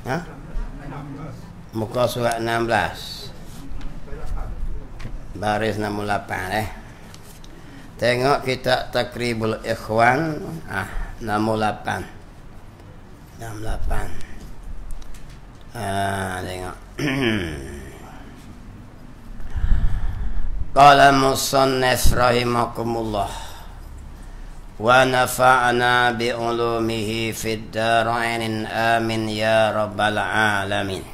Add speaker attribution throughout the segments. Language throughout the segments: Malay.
Speaker 1: Ha? Muka surat 16. Baris 68 Tengok kitab Takribul Ikhwan 68. Tengok. Qala musannif rahimakumullah wa nafa'ana bi ulumihi fid darain amin ya rabbal alamin.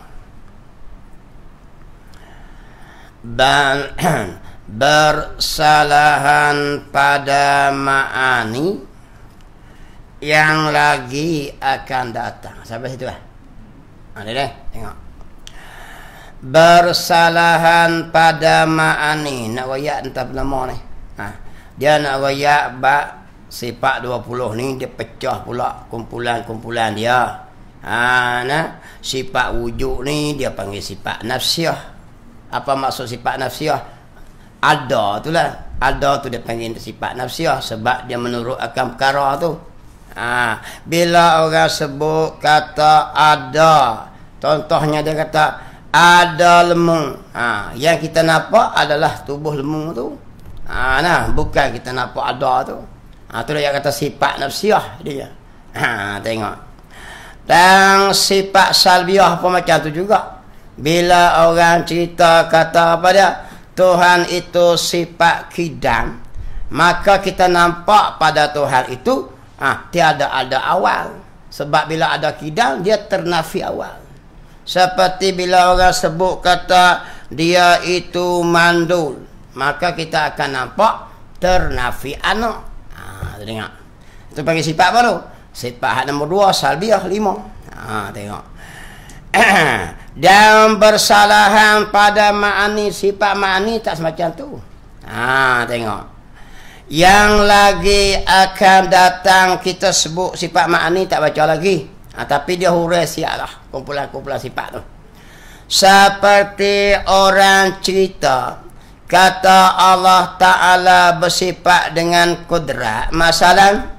Speaker 1: Bersalahan pada ma'ani yang lagi akan datang. Sampai situ Ada deh, tengok. Bersalahan pada ma'ani. Nak wayak entah nama ni. Dia nak wayak bak sifat 20 ni, dia pecah pula kumpulan-kumpulan dia. Nah, sifat wujud ni dia panggil sifat nafsiyah. Apa maksud sifat nafsiyah? Ada tu lah. Ada tu dia panggil sifat nafsiyah sebab dia menurut akan perkara tu. Bila orang sebut kata ada, contohnya dia kata ada lemu. Yang kita nampak adalah tubuh lemu tu. Bukan kita nampak ada tu. Tu dia kata sifat nafsiyah dia. Tengok. Dan sifat salbiah pun macam tu juga. Bila orang cerita kata apa dia? Tuhan itu sifat kidam, maka kita nampak pada Tuhan itu tiada ada awal. Sebab bila ada kidam, dia ternafi awal. Seperti bila orang sebut kata dia itu mandul, maka kita akan nampak ternafi anak. Tengok. Itu panggil sifat apa tu? Sifat nombor 2, salbiah 5. Tengok. Dan bersalahan pada ma'ani, sifat ma'ani tak semacam tu. Tengok. Yang lagi akan datang kita sebut sifat ma'ani tak baca lagi. Tapi dia hurai siap lah kumpulan-kumpulan sifat tu. Seperti orang cerita kata Allah Ta'ala bersifat dengan kudrat masalah,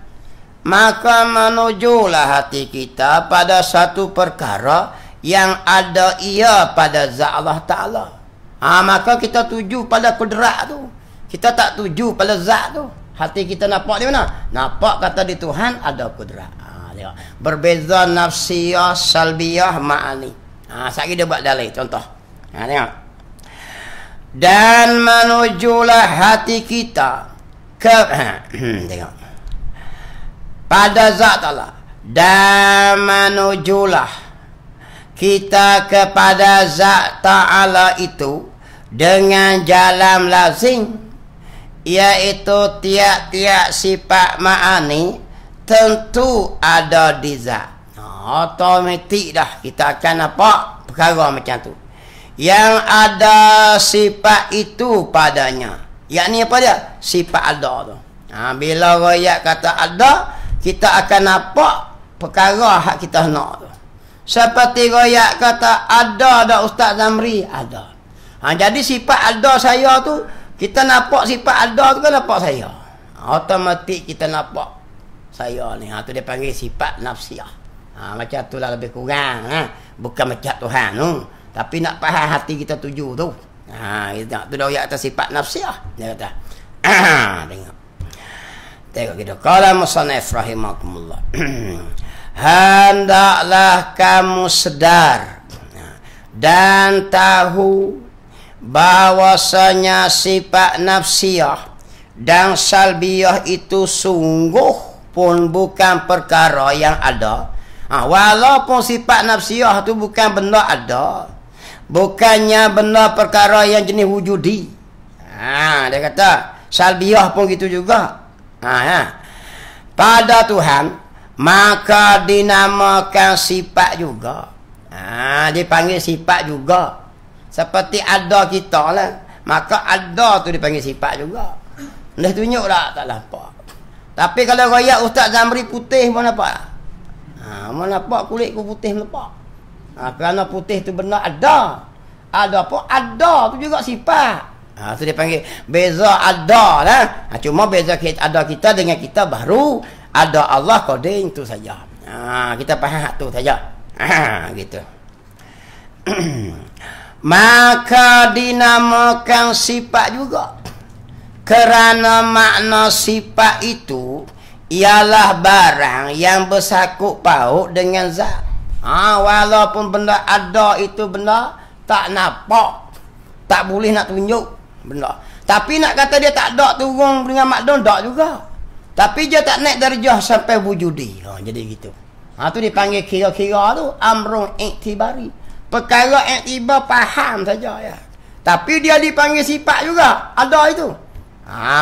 Speaker 1: maka menujulah hati kita pada satu perkara yang ada ia pada zat Allah Ta'ala. Maka kita tuju pada kudrat tu. Kita tak tuju pada zat tu. Hati kita nampak di mana? Nampak kata di Tuhan ada kudrat. Berbeza nafsiyah, salbiyah, ma'ani. Sekali dia buat dalil contoh. Tengok. Dan menujulah hati kita ke tengok. Pada zat Allah. Dan menujulah kita kepada zat Ta'ala itu dengan jalan lazim, iaitu tiap-tiap sifat ma'ani tentu ada di zat. Otomatik dah kita akan nampak perkara macam tu. Yang ada sifat itu padanya. Yakni apa dia? Sifat ada tu. Bila royak kata ada, kita akan nampak perkara hak kita nak tu. Seperti royak kata ada Ustaz Zamri, ada. Jadi sifat ada saya tu, kita nampak sifat ada tu kan nampak saya. Otomatik kita nampak saya ni. Tu dia panggil sifat nafsiyah. Macam tu lah lebih kurang. Bukan macam Tuhan tu. Tapi nak faham hati kita tuju tu. Tu dah royak atas sifat nafsiyah. Dia kata. Tengok kita. Qala musannif rahimakumullah. Hendaklah kamu sedar dan tahu bahwasanya sifat nafsiyah dan salbiyah itu sungguh pun bukan perkara yang ada. Walaupun sifat nafsiyah itu bukan benda ada, bukannya benda perkara yang jenis wujudi. Dia kata salbiyah pun gitu juga. Pada Tuhan maka dinamakan sifat juga. Dipanggil sifat juga. Seperti ada kita lah. Maka ada tu dipanggil sifat juga. Dah tunjuk tak nampak. Tapi kalau royak Ustaz Zamri putih pun nampak. Mana nampak kulit ku putih nampak. Kerana putih tu benda ada. Ada apa? Ada tu juga sifat. Tu dia panggil beza ada lah. Cuma beza ada kita dengan kita baru ada Allah koding tu saja. Kita faham tu saja. Gitu. Maka dinamakan sifat juga kerana makna sifat itu ialah barang yang bersangkut paut dengan zat. Walaupun benda ada itu benda tak nampak, tak boleh nak tunjuk benda. Tapi nak kata dia tak ada turun dengan makdum tak juga. Tapi dia tak naik darjah sampai wujudi. Jadi gitu. Tu dipanggil kira-kira tu amrun iktibari. Perkara iktibar faham saja ya. Tapi dia dipanggil sifat juga. Ada itu.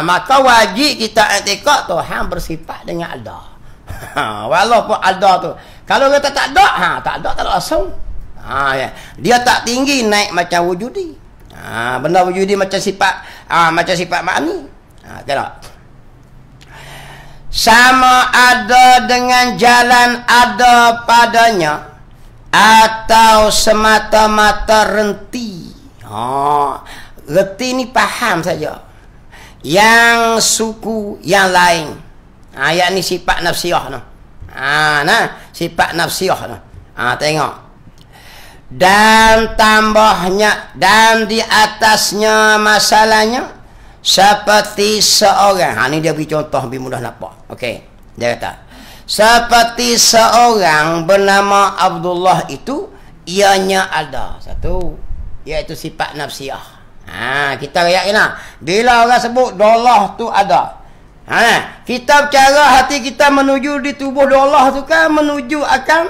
Speaker 1: Maka wajib kita i'tikad Tuhan bersifat dengan ada. Walaupun ada tu. Kalau kata tak ada, tak ada langsung. Ya. Dia tak tinggi naik macam wujudi. Benda wujudi macam sifat makni. Kena. Sama ada dengan jalan ada padanya atau semata-mata renti. Renti ni faham saja. Yang suku yang lain. Yakni sifat nafsiyah noh. Sifat nafsiyah noh. Tengok. Dan tambahnya dan di atasnya masalahnya seperti seorang. Ni dia beri contoh lebih mudah nampak. Okey. Dia kata seperti seorang bernama Abdullah itu ianya ada satu, iaitu sifat nafsiyah. Kita rakyat kena bila orang sebut dollah tu ada, kita cara hati kita menuju di tubuh dollah tu kan menuju akan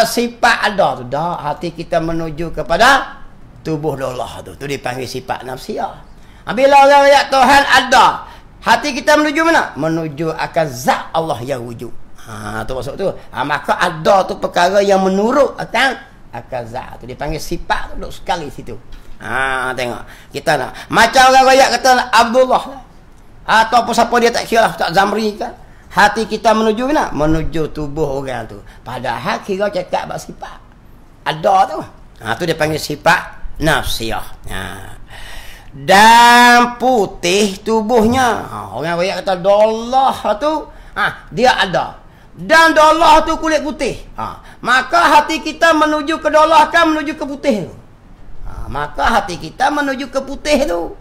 Speaker 1: sifat ada tu dah. Hati kita menuju kepada tubuh dollah tu dipanggil sifat nafsiyah. Bila orang rakyat Tuhan ada, hati kita menuju mana? Menuju akan zat Allah yang wujud. Tu maksud tu. Maka ada tu perkara yang menurut akan zat tu dipanggil sifat tu duduk sekali situ. Tengok. Kita nak macam orang rakyat kata Abdullah lah. Ataupun siapa dia tak kira lah, tak Zamri kan. Hati kita menuju mana? Menuju tubuh orang tu. Padahal kira cakap bab sifat. Ada tu. Tu dia panggil sifat nafsiyah. Dan putih tubuhnya. Orang banyak kata dollah tu dia ada. Dan dollah tu kulit putih. Maka hati kita menuju ke dollah kan menuju ke putih tu. Maka hati kita menuju ke putih tu.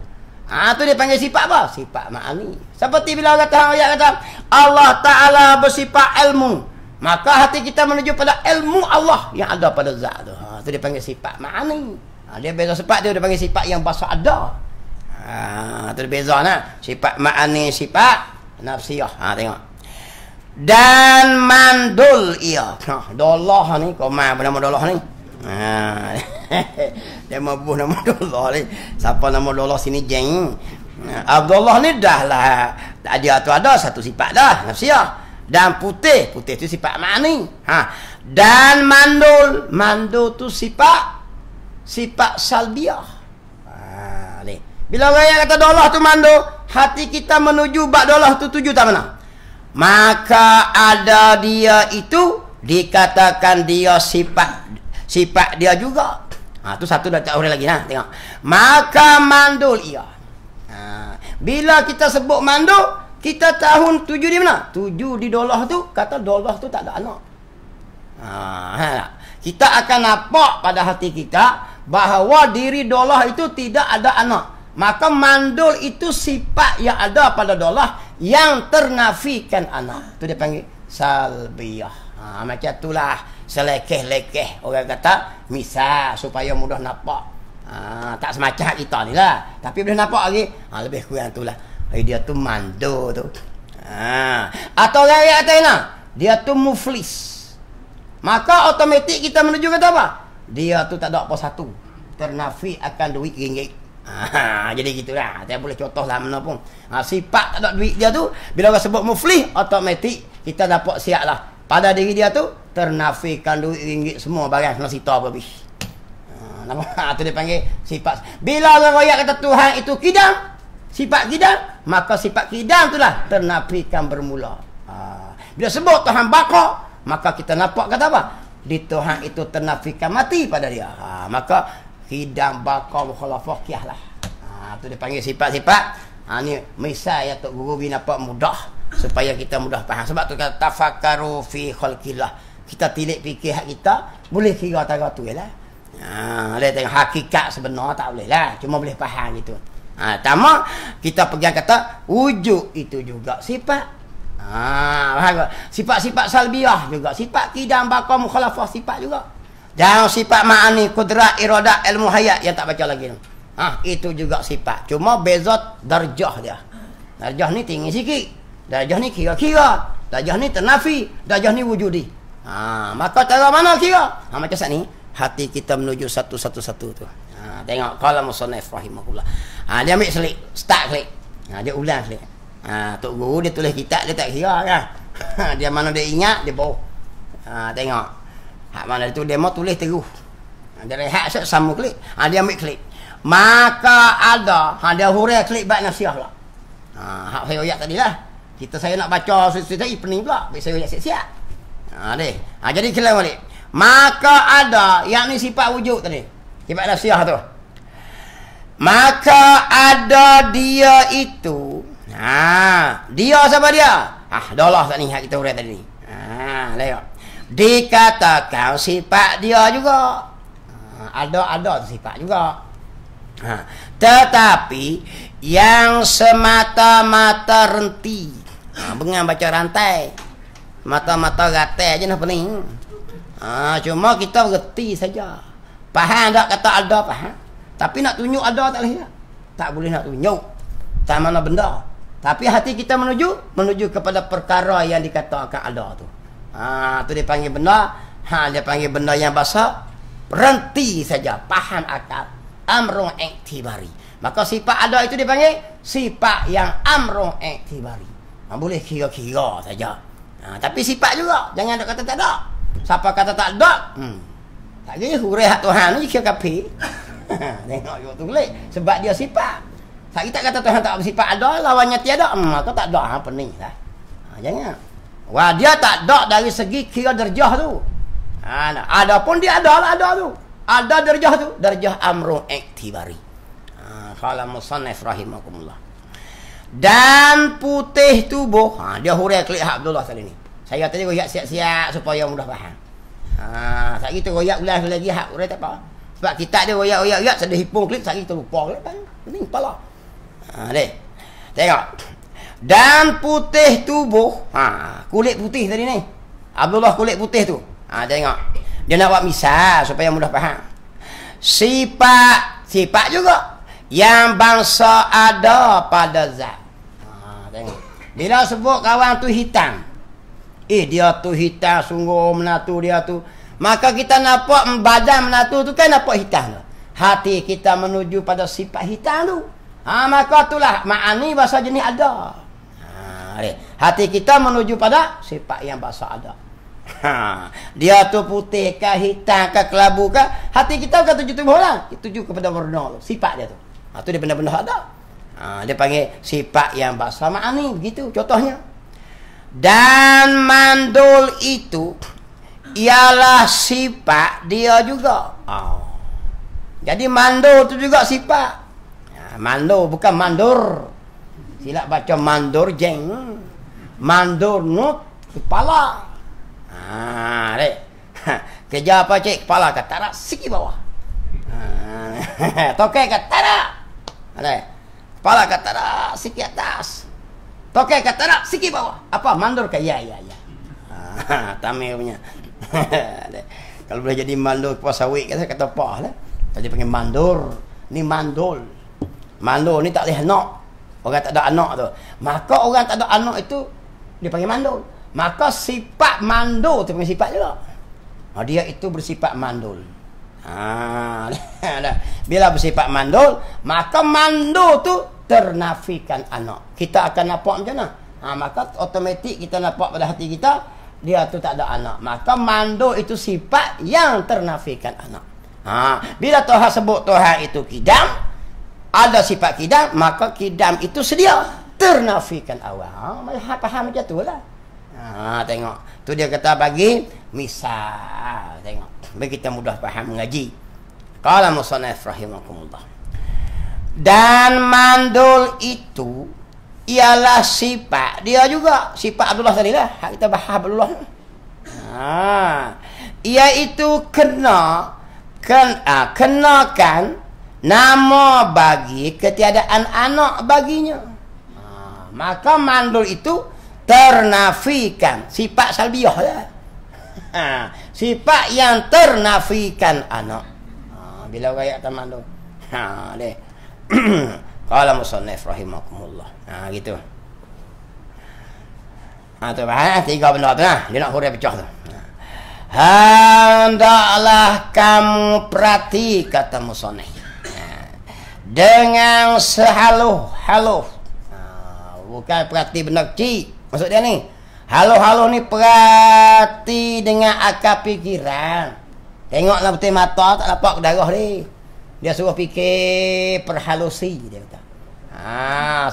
Speaker 1: Tu dia panggil sifat apa? Sifat ma'ani. Seperti bila ayat kata Allah Ta'ala bersifat ilmu. Maka hati kita menuju pada ilmu Allah yang ada pada zat tu. Tu dia panggil sifat ma'ani. Dia beza sifat dia panggil sifat yang bahasa ada. Itu beza nah. Sifat ma'ani, sifat nafsiyah. Tengok. Dan mandul ia. Dollah ni, kau main apa nama dollah ni? Dia mabuh nama dollah ni. Siapa nama dollah sini jeng? Abdullah ni dah lah. Dia tu ada satu sifat dah, nafsiyah. Dan putih tu sifat ma'ani. Dan mandul tu sifat salbiah. Ni. Bila orang yang kata dolah tu mando, hati kita menuju bak dolah tu tuju tak mana? Maka ada dia itu dikatakan dia sifat dia juga. Tu satu dah tak orang lagi tengok. Maka mandul ia. Bila kita sebut mandul, kita tahun tuju di mana? Tuju di dolah tu, kata dolah tu tak ada anak. Kita akan nampak pada hati kita bahawa diri dolah itu tidak ada anak. Maka mandul itu sifat yang ada pada dolah yang ternafikan anak. Itu dia panggil salbiyah. Macam itulah selekeh-lekeh orang kata misal supaya mudah nampak. Tak semacam kita ni lah. Tapi boleh nampak lagi. Lebih kurang itulah. Dia tu mandul tu. Atau orang yang kata dia tu muflis. Maka otomatik kita menuju kata apa? Dia tu tak ada apa satu. Ternafi akan duit ringgit. Jadi gitulah. Saya boleh contoh lah mana pun. Sifat tak ada duit dia tu, bila orang sebut muflis, otomatik kita dapat siap lah. Pada diri dia tu, ternafikan duit ringgit semua barang kena sita habis. Itu dia panggil sifat. Bila orang royak kata Tuhan itu kidam, sifat kidam, maka sifat kidam itulah ternafikan bermula. Bila sebut Tuhan baka, maka kita nampak kata apa? Di Tuhan itu ternafikan mati pada dia. Maka hidam baka mukhalafah kiah lah. Itu dia panggil sifat-sifat. Ni misal ya Tok Guru bina nampak mudah supaya kita mudah faham. Sebab tu kata tafakkaru fi khalqillah. kita tilik fikir hak kita, boleh kira tara tu lah. Dia tengok hakikat sebenar tak boleh lah. Cuma boleh faham gitu. Tama kita pegang kata wujud itu juga sifat. Sifat-sifat salbiyah juga. Sifat kidam, baqa, mukhalafah sifat juga. Dan sifat ma'ani, kudrat, iradat, ilmu hayat yang tak baca lagi. Itu juga sifat. Cuma beza darjah dia. Darjah ni tinggi sikit. Darjah ni kira-kira. Darjah ni ternafi. Darjah ni wujudi. Maka cara mana kira? Macam saat ni. Hati kita menuju satu-satu tu. Tengok. Qala musannif rahimahullah. Dia ambil selik. Start selik. Dia ulang selik. Tok guru dia tulis kitab. Dia tak kira kan. Dia mana dia ingat. Dia bawa. Tengok. Hak mana tu dia mau tulis terus. Dia rehat sama klik. Dia ambil klik. Maka ada. Dia hurai klik bab nasiah pula. Hak saya oyak tadi lah. Saya nak baca sesuai pening pula. Saya oyak siap-siap. Jadi kelam balik. Maka ada. Yang ni sifat wujud tadi. Sifat nasiah tu. Maka ada dia itu. Dia siapa dia? Dah lah tak ni hak kita hurai tadi ni. Tengok. Dikatakan sifat dia juga. Ada sifat juga. Tetapi yang semata-mata renti. Bengang baca rantai. Mata-mata ratai je nak pening. Cuma kita reti saja. Faham tak kata ada faham. Tapi nak tunjuk ada tak boleh. Tak boleh nak tunjuk. Tak mana benda. Tapi hati kita menuju kepada perkara yang dikatakan ada tu. Tu dia panggil benda. Dia panggil benda yang basah. Renti saja. Faham akal. Amrun iktibari. Maka sifat ada itu dipanggil sifat yang amrun iktibari. Boleh kira-kira saja. Tapi sifat juga. Jangan ada kata tak ada. Siapa kata tak ada? Tak kira hurai hak Tuhan ni kira kafir. Tengok you tulis. Sebab dia sifat. Tak kita kata Tuhan tak bersifat ada, lawannya tiada. Maka tak ada. Pening lah. Jangan. Wah, dia tak ada dari segi kira derjah tu. Adapun dia ada tu. Ada derjah tu. Derjah amrun iktibari. Qala musannif rahimakumullah. Dan putih tubuh. Dia hurai klik hak Abdullah tadi ni. Saya tadi royak siap-siap supaya mudah faham. Tak kita royak ulang lagi hak hurai tak apa. Sebab kita dia royak-royak sedih hipung klik sehari terlupa. Pening kepala. Tengok. Dan putih tubuh. Kulit putih tadi ni. Abdullah kulit putih tu. Tengok. Dia nak buat misal supaya mudah faham. Sifat juga. Yang bangsa ada pada zat. Tengok. Bila sebut kawan tu hitam. Dia tu hitam sungguh menatu dia tu. Maka kita nampak badan menatu tu kan nampak hitam tu. Hati kita menuju pada sifat hitam tu. Maka itulah ma'ani bahasa jenis ada. Hati kita menuju pada sifat yang bahasa ada. Dia tu putih ke hitam ke kelabu ke. Hati kita bukan tuju tubuh lah. Tuju kepada warna tu. Sifat dia tu. Itu dia benda-benda ada. Dia panggil sifat yang bahasa ma'ani. Begitu contohnya. Dan mandul itu ialah sifat dia juga. Jadi mandul itu juga sifat. Mandul bukan mandur. Silap baca mandur jeng. Mandur nut kepala. Kerja apa cik? Kepala kat tarak sikit bawah. Tokai kat tarak. Kepala kat tarak sikit atas. Tokai kat tarak sikit bawah. Apa? Mandur ke? Ya. Tamil punya. Kalau boleh jadi mandur puasa wik kata apa lah. Tadi panggil mandur. Ni mandul. Mandul ni tak boleh anak. Orang tak ada anak tu. Maka orang tak ada anak itu dia panggil mandul. Maka sifat mandul tu panggil sifat juga. Dia itu bersifat mandul. Bila bersifat mandul, maka mandul tu ternafikan anak. Kita akan nampak macam mana? Maka otomatik kita nampak pada hati kita dia tu tak ada anak. Maka mandul itu sifat yang ternafikan anak. Bila Tuhan sebut Tuhan itu kidam, ada sifat kidam, maka kidam itu sedia ternafikan awal. Faham macam tu lah. Tengok. Tu dia kata bagi misal. Tengok. Bagi kita mudah faham mengaji. Qala musannif rahimakumullah. Dan mandul itu ialah sifat dia juga. Sifat Abdullah tadi lah. Kita bahas Abdullah. Iaitu kenakan nama bagi ketiadaan anak baginya. Maka mandul itu ternafikan sifat salbiah lah. Sifat yang ternafikan anak. Bila gaya mandul. Deh. Qala musannif rahimakumullah. Gitu. Tu tiga benda tu dia nak huruf pecah tu. Hendaklah kamu perhati, kata musannif, dengan sehaluh-haluh. Bukan perhati benda kecil. Maksud dia ni, haluh-haluh ni perhati dengan akal fikiran. Tengoklah betul mata, tak nampak ke darah ni. Dia suruh fikir perhalusi, dia kata.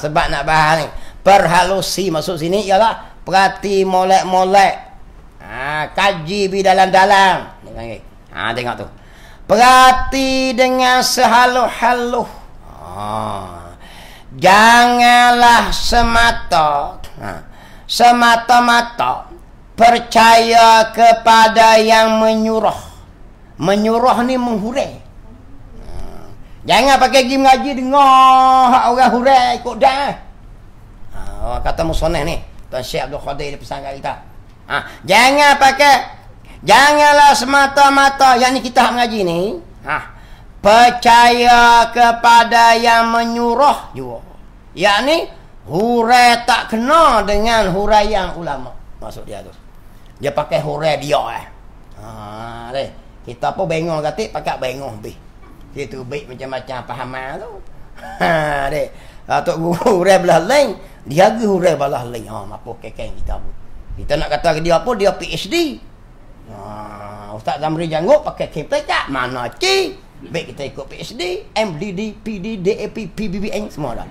Speaker 1: Sebab nak bahas ni, perhalusi maksud sini ialah perhati molek-molek. Kaji bi dalam-dalam. Tengok tu. Perhati dengan sehaluh-haluh. Janganlah semata-mata percaya kepada yang menyuruh. Menyuruh ni menghurai. Jangan pakai pergi mengaji dengar orang hurai ikut dah. Kata musannif ni, Tuan Syekh Abdul Qadir dia pesan kat kita. Janganlah semata-mata yang ni kita mengaji ni, percaya kepada yang menyuruh juga. Yakni hurai tak kena dengan huraian ulama. Maksud dia tu. Dia pakai hurai dia kita pun bengong katik pakai bengong lebih. Itu baik macam-macam pahaman tu. Dek. Tok guru hurai belah lain, dia ge hurai belah lain. Apa kekeng kita pun. Kita nak kata ke dia apa, dia PhD. Ustaz Zamri janggut pakai KPK, mana cik? Baik kita ikut PhD, MDD, PD, DAP, PBBN semua dah.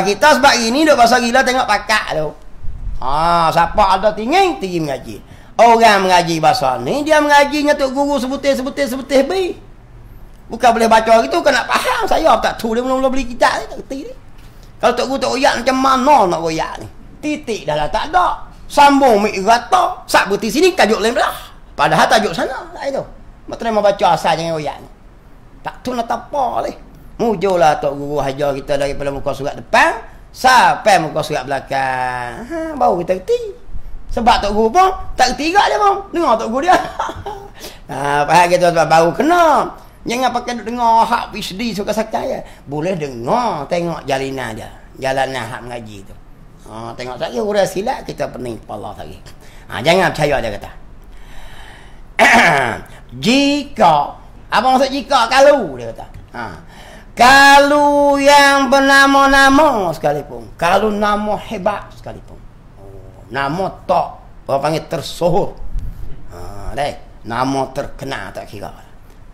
Speaker 1: Kita sebab ini duk pasal gila tengok pakak tu. Siapa ada tinggi mengaji. Orang mengaji bahasa ni, dia mengaji dengan tok guru sebutih baik. Bukan boleh baca gitu kan nak faham. Saya tak tahu dia mula-mula beli kitab ni, tak kerti ni. Kalau tok guru tak royak macam mana nak royak ni? Titik dah lah tak ada. Sambung mik rata. Sak berti sini tajuk lain belah. Padahal tajuk sana. Tak itu. Maksudnya mau baca asal jangan royak ni. Tak tahu nak apa ni. Mujurlah tok guru hajar kita daripada muka surat depan sampai muka surat belakang. Baru kita kerti. Sebab tok guru pun tak kerti juga dia pun. Dengar tok guru dia. Faham kita sebab baru kena. Jangan pakai dengar hak PhD suka-suka ya. Boleh dengar, tengok jalinan dia. Jalanan hak mengaji tu. Tengok saja hurai silat kita pening kepala lagi. Jangan percaya dia kata. Jika, apa maksud jika? Kalau dia kata. Kalau yang bernama-nama sekalipun, kalau nama hebat sekalipun. Nama tak, orang panggil tersohor. Nama terkenal tak kira.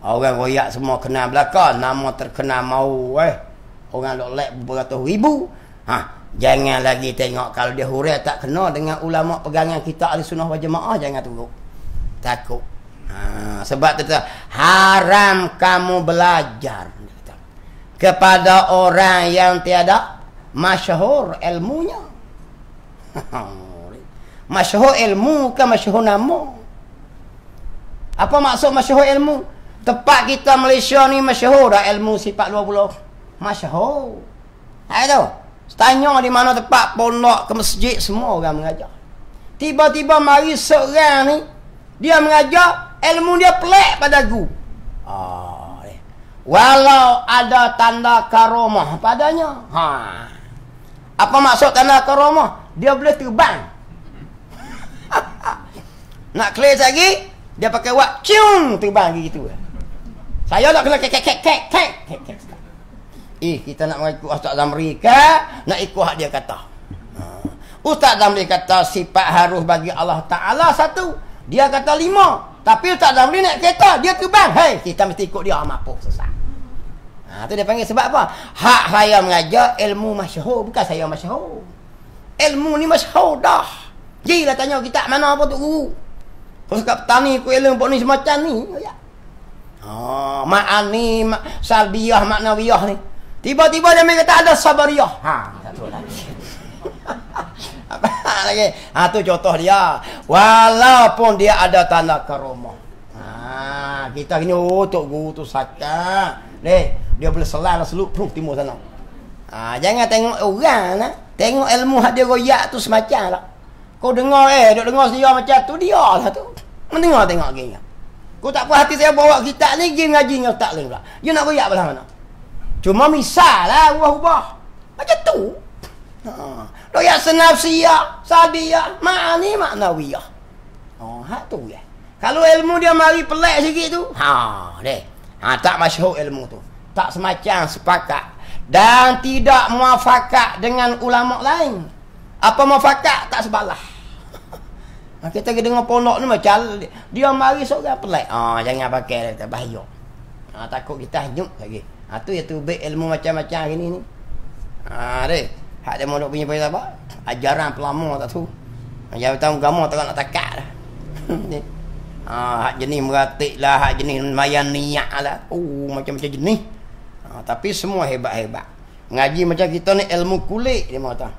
Speaker 1: Orang royak semua kenal belakang, nama terkenal mau orang lek beratus ribu. Jangan lagi tengok kalau dia hurai tak kena dengan ulama pegangan kita Ahlussunnah wal Jamaah, jangan tunggu. Takut. Sebab tu haram kamu belajar kepada orang yang tiada masyhur ilmunya. Masyhur ilmu bukan masyhur nama. Apa maksud masyhur ilmu? Tempat kita Malaysia ni masyhur dah ilmu sifat 20. Masyhur. Itu. Tanya di mana tempat pondok ke masjid semua orang mengajar. Tiba-tiba mari seorang ni dia mengajar ilmu dia pelik pada guru. Walau ada tanda karamah padanya. Apa maksud tanda karamah? Dia boleh terbang. Nak clear lagi, dia pakai wak cium terbang gitu. Saya nak kena kek. Kita nak mengikut Ustaz Zamri ke nak ikut hak dia kata. Ustaz Zamri kata sifat harus bagi Allah Ta'ala satu. Dia kata 5. Tapi Ustaz Zamri nak kereta, dia terbang. Hei, kita mesti ikut dia mampu sesat. Tu dia panggil sebab apa? Hak saya mengajar ilmu masyhur, bukan saya masyhur. Ilmu ni masyhur dah. Jilah tanya kita mana apa tu guru. Kau suka petani ku ilmu pun ni semacam ni. Ma'ani, salbiyah, maknawiyah ni. Tiba-tiba dia kata ada sabariyah. Tak tahu lah. Apa Lagi. Tu contoh dia. Walaupun dia ada tanda karomah. Kita gini tok guru tu sakar. Dia boleh selang seluruh timur sana. Jangan tengok orang lah. Tengok ilmu hak dia royak tu semacam lah. Kau dengar duk dengar dia macam tu dia lah tu. Mendengar tengok gini. Kau tak puas hati saya bawa kitab ni pergi ngaji dengan ustaz lain pula. Dia nak royak belah mana? Cuma misal lah ubah-ubah. Macam tu. Royak senafsiyah, sadiyah, ma'ani ma'nawiyah. Hak tu ya. Kalau ilmu dia mari pelik sikit tu, tak masyhur ilmu tu. Tak semacam sepakat dan tidak muafakat dengan ulama lain. Apa muafakat tak sebalah. Kita dengar pondok ni macam dia mari seorang pelik. Jangan pakai dah bahaya. Takut kita hanyut lagi. Tu ya tu baik ilmu macam-macam gini ni. Hak dia mondok punya pasal apa? Ajaran pelama tak tu. Ajaran tahu agama tak nak takat dah. Hak jenis meratik lah, hak jenis mayan niat lah. Macam-macam jenis. Tapi semua hebat-hebat. Ngaji macam kita ni ilmu kulit dia mahu tahu.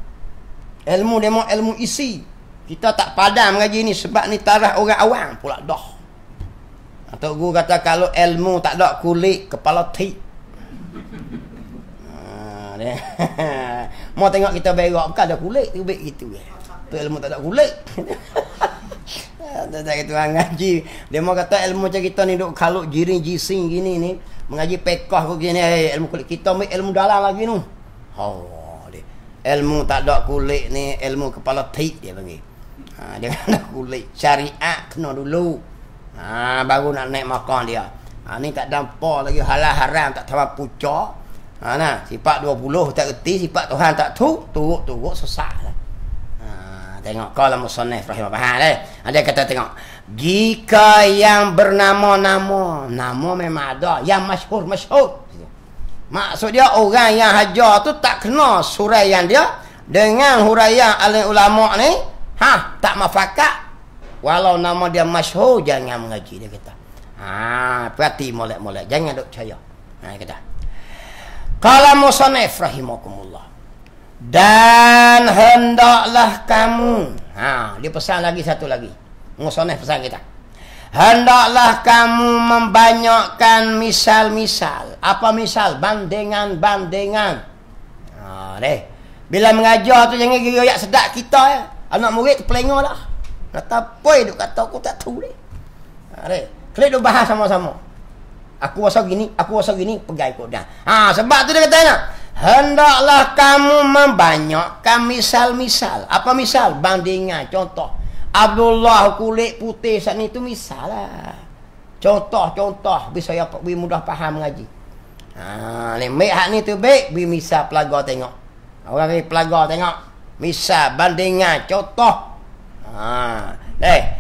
Speaker 1: Ilmu dia mahu ilmu isi. Kita tak padam mengaji ni sebab ni tarah orang awam pula dah. Tok guru kata kalau ilmu tak ada kulit, kepala tik. Mau tengok kita berak bukan ada kulit tu baik gitu ya. Tu ilmu tak ada kulit. Tak kita ngaji. Dia mau kata ilmu macam kita ni duk kalau jiring jising gini ni, mengaji pekah kau gini ilmu kulit kita ilmu dalam lagi nu. Ilmu tak ada kulit ni ilmu kepala tik dia panggil. Dia kena kulit syariat kena dulu. Baru nak naik makan dia. Ni tak dampak lagi halal haram tak tahu pucak. Sifat 20 tak reti, sifat Tuhan tak turut sesat lah. Tengok kalau musannif rahimahullah. Dia kata tengok, jika yang bernama-nama, nama memang ada, yang masyhur. Maksud dia orang yang hajar tu tak kena suraian dia dengan huraian alim ulama ni, tak mafakat. Walau nama dia masyhur jangan mengaji dia kata. Perhati molek-molek, jangan duk percaya. Kata. Qala musannif rahimakumullah. Dan hendaklah kamu. Dia pesan lagi satu lagi. Musannif pesan kita. Hendaklah kamu membanyakkan misal-misal. Apa misal? Bandingan-bandingan. Bila mengajar tu jangan gaya sedap kita ya. Anak murid terpelengah lah. Kata apa duk kata aku tak tahu ni. Klik duk bahas sama-sama. Aku rasa gini, pegang ikut dah. Sebab tu dia kata nak. Hendaklah kamu membanyakkan misal-misal. Apa misal? Bandingan, contoh. Abdullah kulit putih saat ni tu misal lah. Contoh, bisa mudah faham mengaji. Ni baik hak ni tu baik, misal pelagar tengok. Orang ni pelagar tengok. Misal, bandingan, contoh.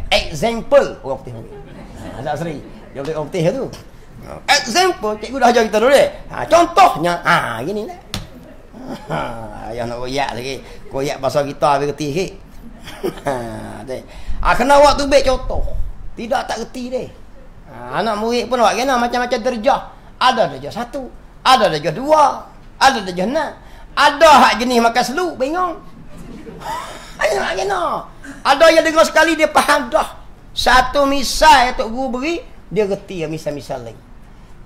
Speaker 1: Example. Orang putih ni. Azab Seri. Dia boleh orang putih tu. Example, cikgu dah ajar kita dulu deh. Contohnya, gini lah. Ayah nak koyak lagi. Koyak bahasa kita habis reti sikit. Kena awak tu baik contoh. Tidak tak reti deh. Anak murid pun awak kena macam-macam derajah. Ada darjah 1, ada darjah 2, ada darjah 6. Ada hak jenis makan seluk, bingung. Ayah nak kena. Ada yang dengar sekali dia faham dah. Satu misal yang Tok Guru beri, dia reti yang misal-misal lain.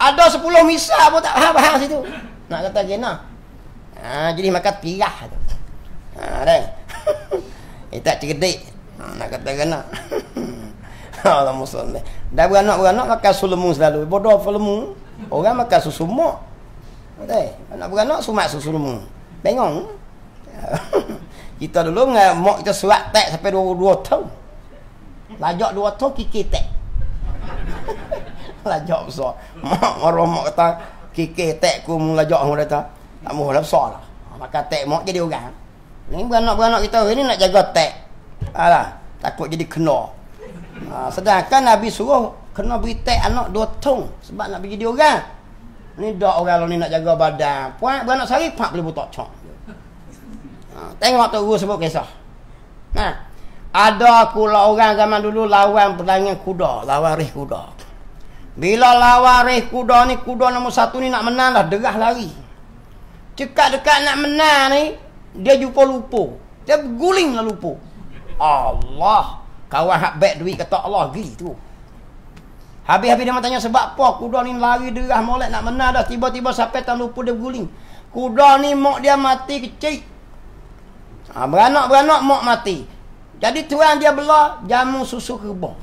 Speaker 1: Ada 10 misal pun tak faham situ. Nak kata kena. Jadi makan pirah tu. Tak cerdik. Nak kata kena. Allah musallim. Dah beranak-beranak makan sulemu selalu. Bodoh sulemu. Orang makan susu mak. Anak beranak sumak susu lemu. Bingung. Kita dulu mak kita surat tek sampai 2 tahun. Lajak 2 tahun kikir tek. Lajak besar. Mak kata kikir tek ku lajak orang kata. Tak mahu lah besar lah. Makan tek mak jadi orang. Ni beranak-beranak kita hari ni nak jaga tek. Takut jadi kena. Sedangkan Nabi suruh kena beri tek anak 2 tahun sebab nak jadi orang. Ni dak orang ni nak jaga badan. Puak beranak sehari 40 butak cok. Tengok Tok Guru sebut kisah. Ada pula orang zaman dulu lawan pertandingan kuda, lawan reh kuda. Bila lawan reh kuda ni, kuda nombor 1 ni nak menang dah, derah lari. Dekat-dekat nak menang ni, dia jumpa lupa. Dia berguling lalu lupa. Allah. Kawan hak baik duit kata Allah gili tu. Habis-habis dia tanya sebab apa kuda ni lari derah molek nak menang dah. Tiba-tiba sampai tak lupa dia berguling. Kuda ni mak dia mati kecil. Beranak-beranak mak mati. Jadi tuan dia belah jamu susu kerbau.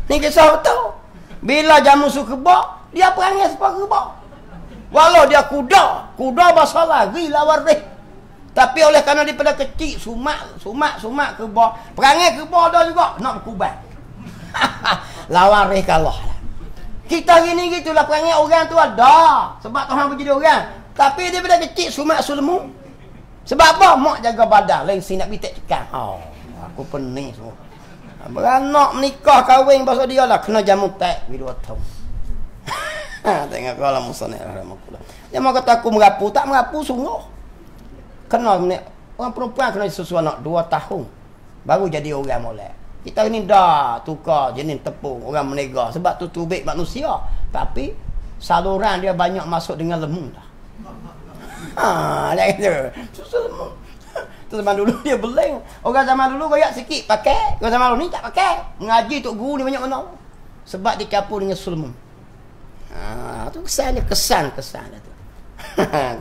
Speaker 1: Ni kisah tu. Bila jamu susu kerbau, dia perangai sepak kerbau. Walau dia kuda basah lari lawan reh. Tapi oleh kerana daripada kecil sumak kerbau, perangai kerbau dah juga nak berkuban. Lawan reh kalah. Kita gini gitulah perangai orang tu ada. Sebab Tuhan menjadi orang. Tapi daripada kecil sumak sulmu. Sebab apa? Mak jaga badan. Lain si nak bitek cekang. Aku pening semua. Beranak menikah kahwin pasal dia lah. Kena jamu tak. 2 tahun. Tengok kalau musanah rahmatullah. Dia mau kata aku merapu. Tak merapu sungguh. Kena orang perempuan kena susu anak 2 tahun. Baru jadi orang molek. Kita ni dah tukar jenis tepung. Orang menega. Sebab tu tubik manusia. Tapi saluran dia banyak masuk dengan lemu dah. Dia kata susu lemu. Tu zaman dulu dia beling. Orang zaman dulu koyak sikit pakai. Orang zaman dulu ni tak pakai. Mengaji tok guru ni banyak mana. Sebab dia campur dengan susu lemu. Tu kesan dia tu.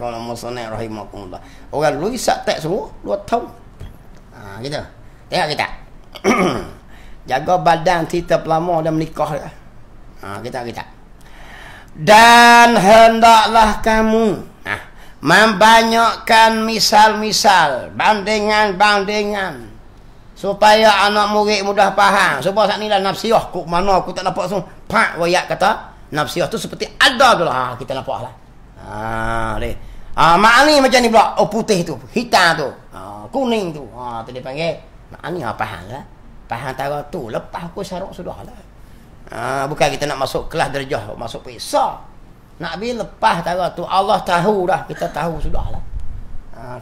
Speaker 1: Kalau musanah rahimakumullah. Orang dulu isak tak semua 2 tahun. Gitu. Tengok kita. Jaga badan kita pelama dan menikah dah. Kita. Dan hendaklah kamu membanyakkan misal-misal, bandingan-bandingan supaya anak murid mudah faham. Sebab saat ni lah nafsiyah kok mana aku tak nampak semua. Pak wayak kata nafsiyah tu seperti ada tu lah. Kita nampak lah. Makni macam ni pula. Putih tu, hitam tu, kuning tu. Tu dia panggil makni faham lah. Faham tara tu. Lepas aku syarat sudah lah. Bukan kita nak masuk kelas darjah, masuk periksa. Nak bila lepas tara tu Allah tahu dah, kita tahu sudahlah.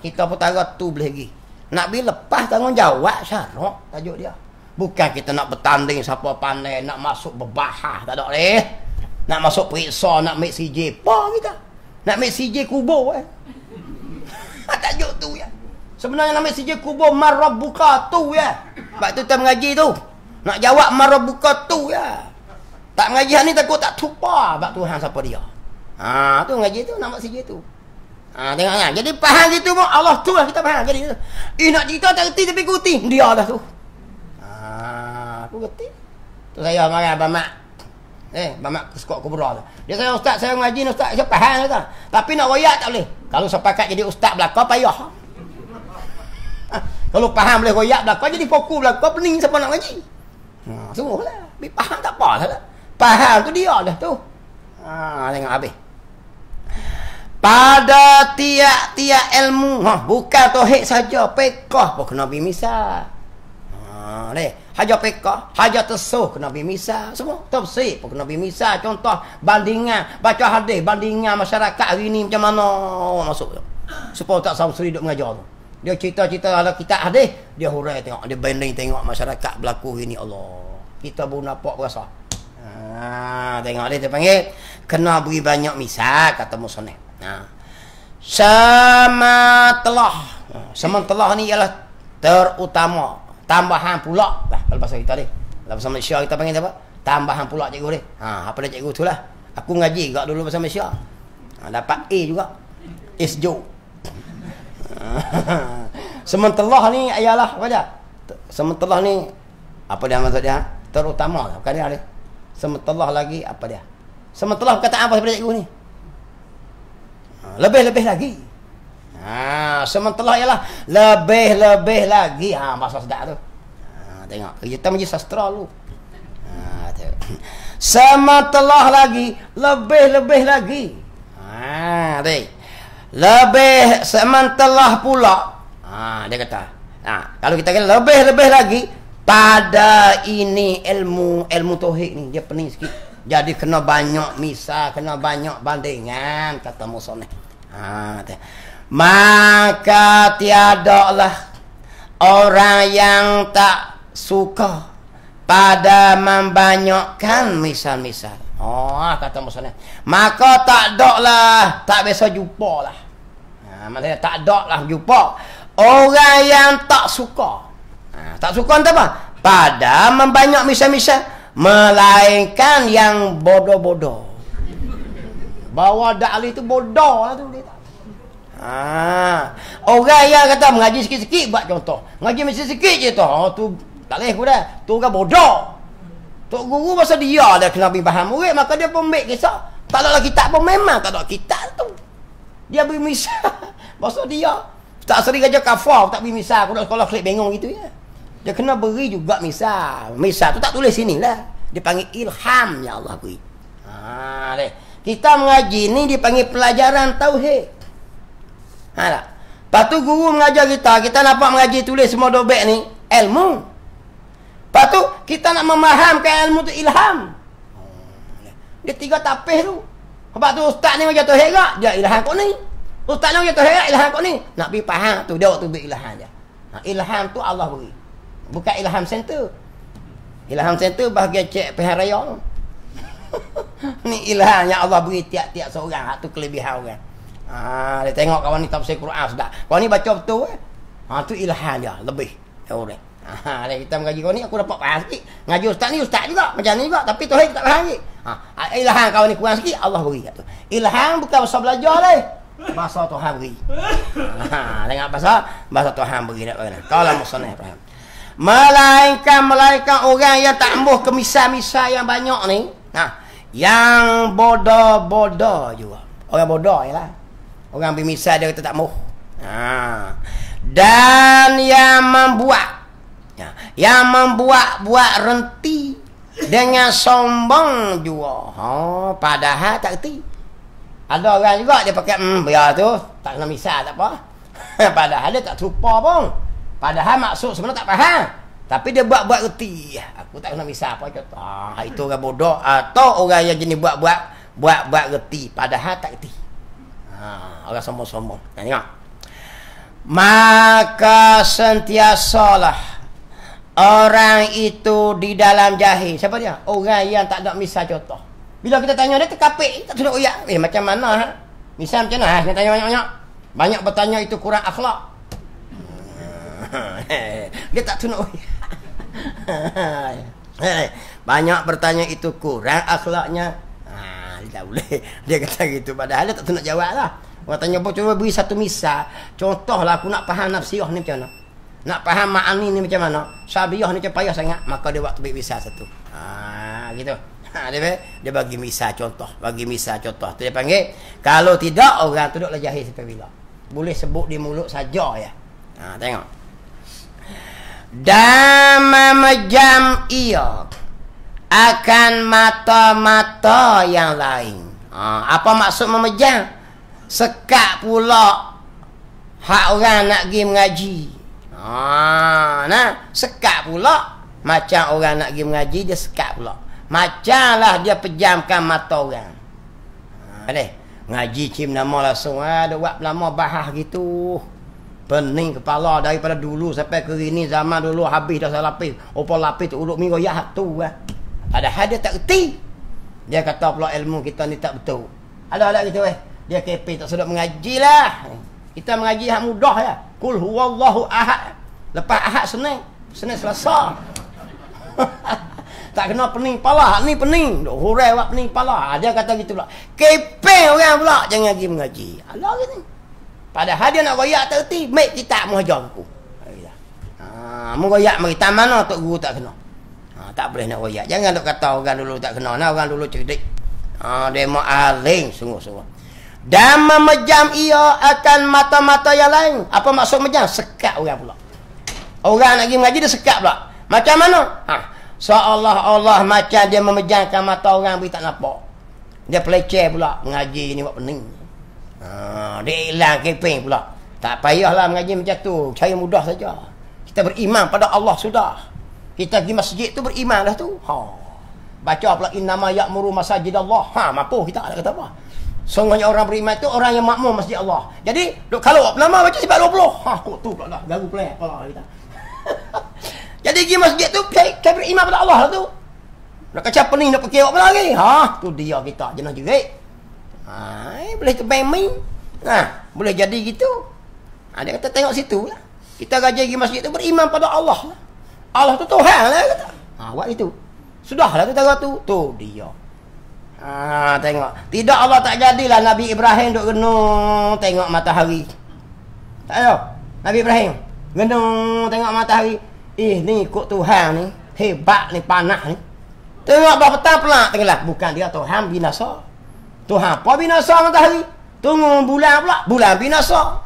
Speaker 1: Kita pun tara tu boleh lagi. Nak bila lepas tanggungjawab syarat tajuk dia. Bukan kita nak bertanding siapa pandai, nak masuk berbahas, tak ada leh. Nak masuk periksa, nak make CJ apa kita? Nak make CJ kubur tajuk tu ya. Sebenarnya nak make CJ kubur marabbuka tu ya. Sebab tu kita mengaji tu. Nak jawab marabbuka tu ya. Tak mengaji ni takut tak tupa bab Tuhan siapa dia. Tu ngaji tu nama CJ tu. Tengok kan. Jadi faham gitu pun Allah tu lah kita faham. Jadi nak cerita tak reti tapi kuti. Dia dah tu. Aku reti. Tu saya marah Bamak. Bamak Skot Kubra tu. Dia saya ustaz saya ngaji ni ustaz saya faham tu. Tapi nak royak tak boleh. Kalau sepakat jadi ustaz belaka payah. Kalau faham boleh royak belaka jadi fokus belaka pening siapa nak ngaji. Semualah. Tapi faham tak apa lah. Faham tu dia dah tu. Tengok habis. Pada tiap-tiap ilmu, bukan tauhid saja, fiqh pun kena bimisal. Haja fiqh, haja tasawuf kena bimisal, semua tafsir pun kena bimisal. Contoh bandingan, baca hadis, bandingan masyarakat hari ni macam mana masuk. Supaya tak samsuri duk mengajar tu. Dia cerita-cerita ala kitab hadis, dia hurai tengok, dia banding tengok masyarakat berlaku hari ni Allah. Kita pun nampak berasa. Tengok dia panggil kena beri banyak misal kata musannif. Semantelah ni ialah terutama, tambahan pula lah kalau bahasa kita ni. Dalam bahasa Malaysia kita panggil apa? Tambahan pula cikgu ni. Apa dia cikgu tu lah. Aku ngaji juga dulu bahasa Malaysia. Dapat A juga. Isjo. Semantelah ni ialah apa dia? Semantelah ni apa dia maksud dia? Terutama bukan dia ni. Semantelah lagi apa dia? Semantelah perkataan apa daripada cikgu ni? Lebih-lebih lagi. Semantelah ialah lebih-lebih lagi. Bahasa sedap tu. Tengok. Kita menjadi sastra lu. Semantelah lagi. Lebih-lebih lagi. Lebih semantelah pula. Dia kata. Kalau kita kata lebih-lebih lagi. Pada ini ilmu tauhid ni. Dia pening sikit. Jadi kena banyak misal, kena banyak bandingan kata musannif. Maka tiadalah orang yang tak suka pada membanyakkan misal-misal. Kata musannif. Maka tak doklah, tak biasa jumpa lah. Maksudnya tak doklah jumpa orang yang tak suka. Tak suka entah apa? Pada membanyak misa-misa, melainkan yang bodoh-bodoh. Bawa dalil itu bodoh lah tu dia. Orang yang kata mengaji sikit-sikit buat contoh. Mengaji mesti sikit je tu. Tu tak boleh aku dah. Tu orang bodoh. Tok guru masa dia dah kena faham murid, maka dia pun ambil kisah. Tak ada kitab pun memang tak ada kitab tu. Dia beri misal. Masa dia tak sering aja kafar, tak beri misal. Aku dah sekolah klik bengong gitu ya. Dia kena beri juga misal. Misal tu tak tulis sini lah. Dia panggil ilham ya Allah beri. Kita mengaji ni dipanggil pelajaran tauhid. Tak? Lepas tu guru mengajar kita nampak mengaji tulis semua dobek ni ilmu. Lepas tu kita nak memahamkan ilmu tu ilham. Dia 3 tapis tu. Sebab tu ustaz ni mengajar tauhid tak? Dia ilham kau ni. Ustaz ni mengajar tauhid ilham kau ni. Nak pergi faham tu dia waktu beri ilham dia. Ilham tu Allah beri. Bukan ilham center. Ilham center bahagian cek pihak raya tu. Ni ilham yang Allah beri tiap-tiap seorang. Tu kelebihan orang. Dia tengok kawan ni tafsir Quran sudah. Kawan ni baca betul tu ilham dia lebih orang. Kita mengaji kau ni aku dapat faham sikit. Ngaji ustaz ni ustaz juga macam ni juga, tapi tauhid tak faham sikit. Ilham kawan ni kurang sikit Allah beri kat tu. Ilham bukan bahasa belajar ni. Bahasa Tuhan beri. Tengok bahasa Tuhan beri nak kena. Kalau musannaf faham. Melainkan orang yang tak embuh ke misa-misa yang banyak ni. Yang bodoh-bodoh juga. Orang bodoh je lah. Orang bermisa dia kata tak embuh. Dan yang membuat renti dengan sombong juga. Padahal tak reti. Ada orang juga dia pakai biar tu tak kena misal tak apa. Padahal dia tak serupa pun. Padahal maksud sebenarnya tak faham. Tapi dia buat reti. Aku tak kena misal apa contoh. Itu orang bodoh atau orang yang jenis buat reti padahal tak reti. Orang sombong-sombong. Tengok. Maka sentiasalah orang itu di dalam jahil. Siapa dia? Orang yang tak ada misal contoh. Bila kita tanya dia terkapik, tak sudah uyak. Macam mana? Misal macam mana? Kita tanya banyak-banyak. Banyak bertanya itu kurang akhlak. Dia tak sudah uyak. Banyak bertanya itu kurang akhlaknya. Dia tak boleh. Dia kata gitu. Padahal dia tak sudah jawab lah. Orang tanya, cuba beri satu misal. Contohlah aku nak faham nafsiyah ni macam mana. Nak faham ma'ani ni macam mana. Sabiyah ni macam payah sangat. Maka dia buat beri misal satu. Gitu. Dia bagi misal contoh. Bagi misal contoh. Tu dia panggil. Kalau tidak, orang tu duduklah jahil sampai bila. Boleh sebut di mulut saja ya. Tengok. Dan memejam ia akan mata-mata yang lain. Apa maksud memejam? Sekat pula hak orang nak pergi mengaji. Sekat pula macam orang nak pergi mengaji dia sekat pula. Macamlah dia pejamkan mata orang. Ngaji cim nama langsung ada buat lama bahas gitu. Pening kepala daripada dulu sampai ke ini zaman dulu habis dah lapis. Apa lapis tu uluk minggu ya tu Padahal dia tak reti. Dia kata pula ilmu kita ni tak betul. Ada gitu Dia kepe tak sedap mengaji lah. Kita mengaji hak mudah ya. Kul huwallahu ahad. Lepas ahad Senin Selasa. Tak kena pening pala. Hak ni pening. Duk hurai awak pening pala. Dia kata gitu pula. Kepe orang pula jangan pergi mengaji. Alah gitu. Padahal dia nak royak tak reti. Mek kita mengajar aku. Mengoyak mari taman mana tok guru tak kena. Tak boleh nak royak. Jangan duk kata orang dulu tak kena. Orang dulu cerdik. Dia mau aling sungguh-sungguh. Dan memejam ia akan mata-mata yang lain. Apa maksud memejam? Sekat orang pula. Orang nak pergi mengaji dia sekat pula. Macam mana? Seolah-olah macam dia memejamkan mata orang beri tak nampak. Dia peleceh pula. Mengaji ni buat pening. Dia hilang keping pula. Tak payahlah mengaji macam tu. Cara mudah saja. Kita beriman pada Allah sudah. Kita pergi masjid tu beriman dah tu. Baca pula innama ya'muru masajid Allah. Mampu kita nak kata apa? Sungguhnya orang beriman itu orang yang makmur masjid Allah. Jadi kalau nama baca sifat 20. Kok tu pula dah garu pelik kepala kita. Jadi pergi masjid tu kita beriman pada Allah lah tu. Nak kacau pening nak pakai apa lagi? Tu dia kita jenah jerit. Boleh terpeming. Boleh jadi gitu. Dia kata tengok situ lah. Kita gaji pergi masjid tu beriman pada Allah lah. Allah tu Tuhan lah kata. Buat itu. Sudahlah tu tengok tu. Tu dia. Tengok. Tidak Allah tak jadilah Nabi Ibrahim duk genung tengok matahari. Tak tahu. Nabi Ibrahim genung tengok matahari. Ni kok Tuhan ni. Hebat ni, panah ni. Tengok bah petang pelak tenggelam. Bukan dia Tuhan binasa. Tuhan apa binasa matahari? Tunggu bulan pula. Bulan binasa.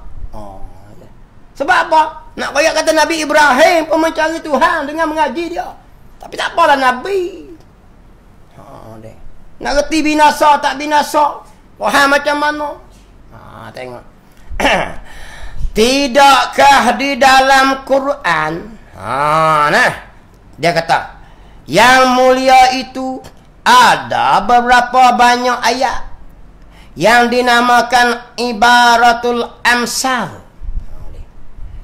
Speaker 1: Sebab apa? Nak koyak kata Nabi Ibrahim pun mencari Tuhan dengan mengaji dia. Tapi tak apalah Nabi. Nak reti binasa tak binasa. Tuhan macam mana? Tengok. Tidakkah di dalam Quran? Dia kata, yang mulia itu ada beberapa banyak ayat yang dinamakan ibaratul amsal.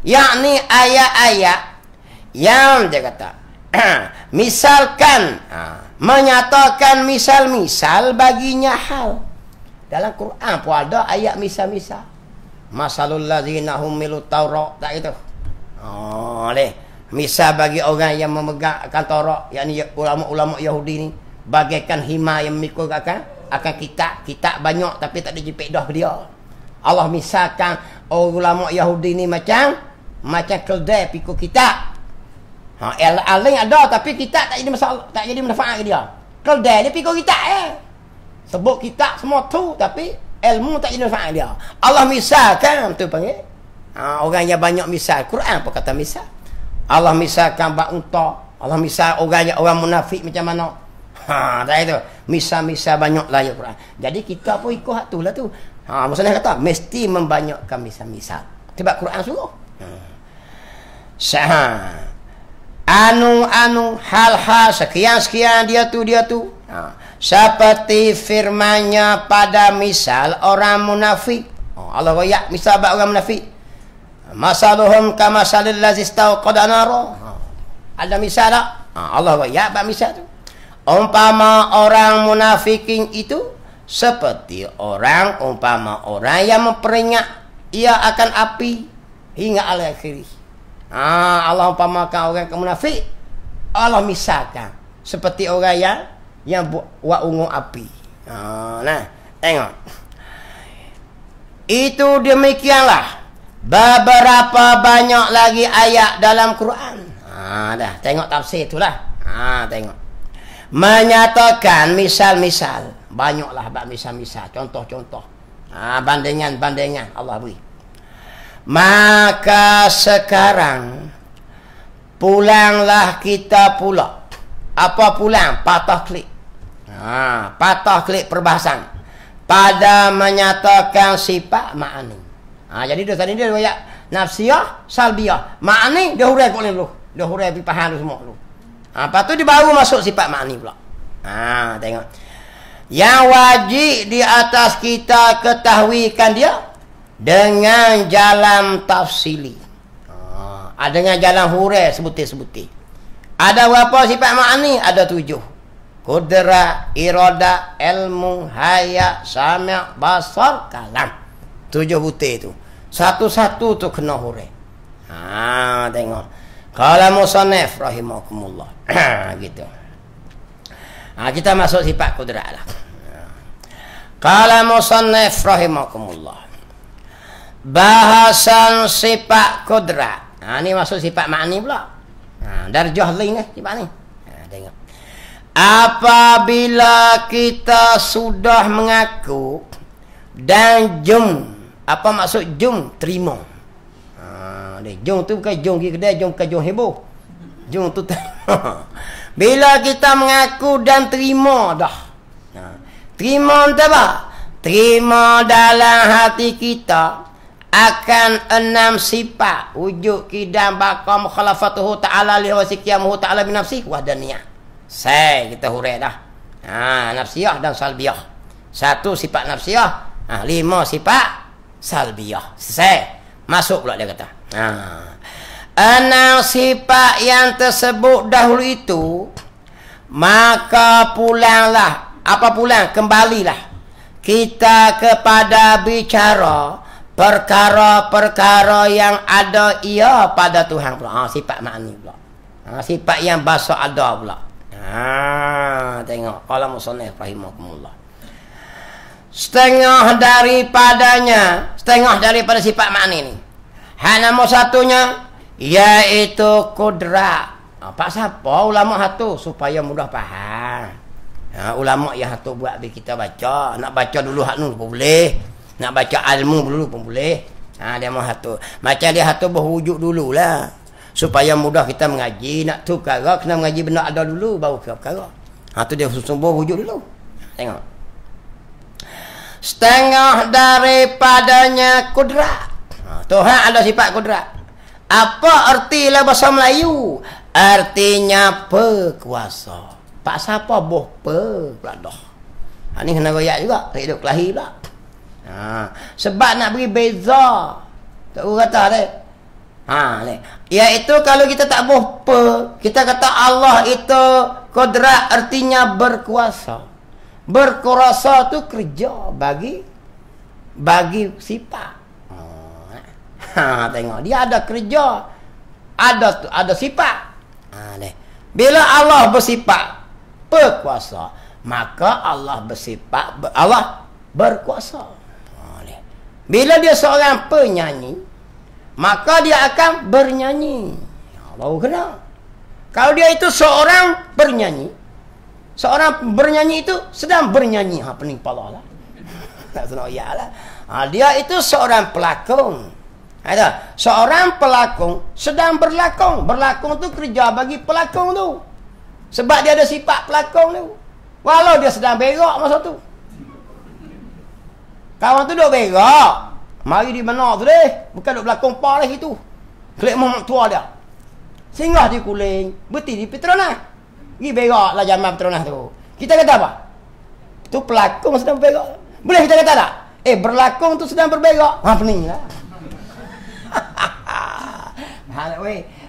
Speaker 1: Yakni ayat-ayat yang dia kata misalkan, menyatakan misal-misal baginya hal. Dalam Quran pun ada ayat misal-misal. Masalul ladzina humilut Taurat, tak gitu. Misal bagi orang yang memegangkan Taurat, yakni ulama-ulama Yahudi ni, bagaikan hima yang memikul akan kitab banyak tapi tak dijepit dah dia. Allah misalkan ulama Yahudi ni macam keldai pikul kitab. Aling ada tapi kitab tak jadi masalah, tak jadi manfaat ke dia. Keldai dia pikul kitab sebut kitab semua tu tapi ilmu tak jadi manfaat dia. Allah misalkan tu panggil orang yang banyak misal. Quran apa kata misal? Allah misalkan bak unta. Allah misal orang munafik macam mana. Tak itu. Misal-misal banyak lah ya Quran. Jadi kita pun ikut hak tu lah tu. Maksudnya kata mesti membanyakkan misal-misal. Sebab Quran suruh. Anu hal-hal sekian dia tu. Seperti firman-Nya pada misal orang munafik. Allah royak misal bab orang munafik. Masaluhum kamasalil ladzi istauqada nara. Ada misal tak? Allah royak bab misal tu. Umpama orang munafikin itu seperti umpama orang yang memperingat ia akan api hingga akhir. Allah umpamakan orang munafik, Allah misalkan seperti orang yang buat ungu api. Tengok. Itu demikianlah beberapa banyak lagi ayat dalam Quran. Dah tengok tafsir itulah. Tengok. Menyatakan misal-misal. Banyaklah bab misal-misal, contoh-contoh. Bandingan-bandingan Allah beri. Maka sekarang pulanglah kita pula. Apa pulang? Patah klik. Patah klik perbahasan pada menyatakan sifat ma'ani. Jadi dia tadi dia riwayat nafsiyah, salbiyah. Ma'ani dia hurai kau ni dulu. Dia hurai pipahan tu semua dulu. Lepas tu dia baru masuk sifat ma'ani pula. Tengok. Yang wajib di atas kita ketahuikan dia dengan jalan tafsili. Dengan jalan hurai sebutir-sebutir. Ada berapa sifat ma'ani? Ada 7. Qudrat, iradah, ilmu, hayat, sami', basar, kalam. 7 butir tu. Satu-satu tu kena hurai. Tengok. Qala musannif rahimakumullah. Gitu. Kita masuk sifat qudrat lah. Qala musannif rahimakumullah. Bahasan sifat qudrat. Ni masuk sifat ma'ani pula. Darjah lain sifat ni. Tengok. Apabila kita sudah mengaku dan jum. Apa maksud jum? Terima. Jom tu bukan jom pergi kedai, jom bukan jom heboh. Jom tu bila kita mengaku dan terima dah. Terima apa? Terima dalam hati kita akan 6 sifat wujud qidam baqa mukhalafatuhu ta'ala li wa sikiyamuhu ta'ala bi nafsihi wa daniyah. Kita hurai dah. Nafsiyah dan salbiyah. 1 sifat nafsiyah, 5 sifat salbiyah. Selesai. Masuk pula dia kata. 6 sifat yang tersebut dahulu itu Maka pulanglah. Apa pulang? Kembalilah kita kepada bicara perkara-perkara yang ada ia pada Tuhan pula. Sifat makni pula. Sifat yang bahasa ada pula. Tengok. Qala musannif rahimahumullah. Setengah daripada sifat makni ni. Nombor satunya yaitu kudrat. Pak siapa ulama hatu supaya mudah faham. Ulama yang hatu buat biar kita baca. Nak baca dulu hak nu pun boleh. Nak baca ilmu dulu pun boleh. Dia mau hatu. Macam dia hatu berwujud dululah. Supaya mudah kita mengaji. Nak tu perkara kena mengaji benda ada dulu baru ke perkara. Tu dia sumber wujud dulu. Tengok. Setengah daripadanya kudrat. Tuhan ada sifat kudrat. Apa arti lah bahasa Melayu? Artinya berkuasa. Pak siapa boh pula dah. Ni kena royak juga. Hidup kelahi pula. Sebab nak beri beza. Tak kata dia. Iaitu kalau kita tak boh kita kata Allah itu kudrat artinya berkuasa. Berkuasa tu kerja bagi sifat. Tengok dia ada kerja, ada sifat. Bila Allah bersifat berkuasa, maka Allah bersifat Allah berkuasa. Bila dia seorang penyanyi, maka dia akan bernyanyi. Baru kena. Kalau dia itu seorang bernyanyi, seorang bernyanyi itu sedang bernyanyi. Pening kepala lah. Tak senang lah. Dia itu seorang pelakon. Seorang pelakon sedang berlakon. Berlakon tu kerja bagi pelakon tu. Sebab dia ada sifat pelakon tu. Walau dia sedang berak masa tu. Kawan tu duk berak. Mari di mana tu deh. Bukan duk berlakon par lah gitu. Klik Muhammad tua dia. Singgah di Kuling. Berhenti di Petronas. Pergi berak lah zaman Petronas tu. Kita kata apa? Tu pelakon sedang berak. Boleh kita kata tak? Berlakon tu sedang berberak. Pening lah.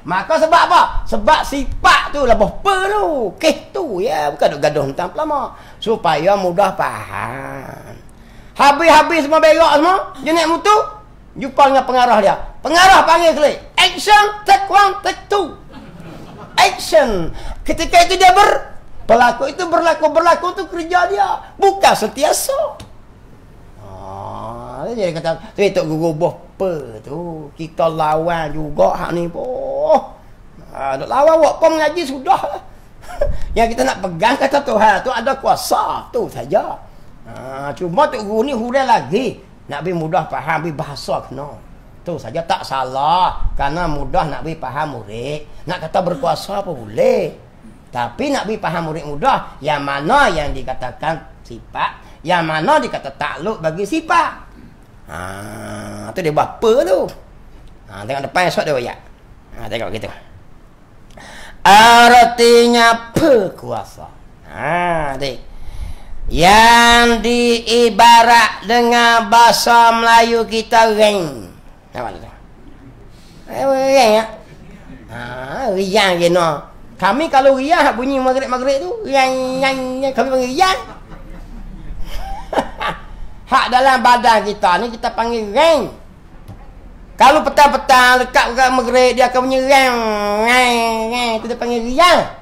Speaker 1: Maka sebab apa? Sebab sifat tu lah bohpa tu. Kes tu ya. Bukan duk gaduh tentang pelama. Supaya mudah faham. Habis-habis semua berak semua. Dia naik motor. Jumpa dengan pengarah dia. Pengarah panggil klik. Action. Take 1, take 2. Action. Ketika itu dia pelakon itu berlaku tu kerja dia. Bukan sentiasa. Dia kata, tu gugur bohpa tu. Kita lawan juga hak ni boh. Nak lawan buat pun mengaji sudah lah. Yang kita nak pegang kata Tuhan tu ada kuasa tu saja. Cuma Tok Guru ni hurai lagi. Nak beri mudah faham, beri bahasa kena. Tu saja tak salah. Karena mudah nak beri faham murid. Nak kata berkuasa apa boleh. Tapi nak beri faham murid mudah. Yang mana yang dikatakan sifat. Yang mana dikata takluk bagi sifat. Tu dia bapa tu. Tengok depan esok dia royak. Tengok gitu. Artinya berkuasa. Yang diibarat dengan bahasa Melayu kita ring. Nampak tu? Ring ya. Riang kena. Kami kalau riang bunyi maghrib-maghrib tu, riang kami panggil riang. Hak dalam badan kita ni kita panggil ring. Kalau petang-petang dekat maghrib dia akan bunyi ring. Itu dia panggil riang.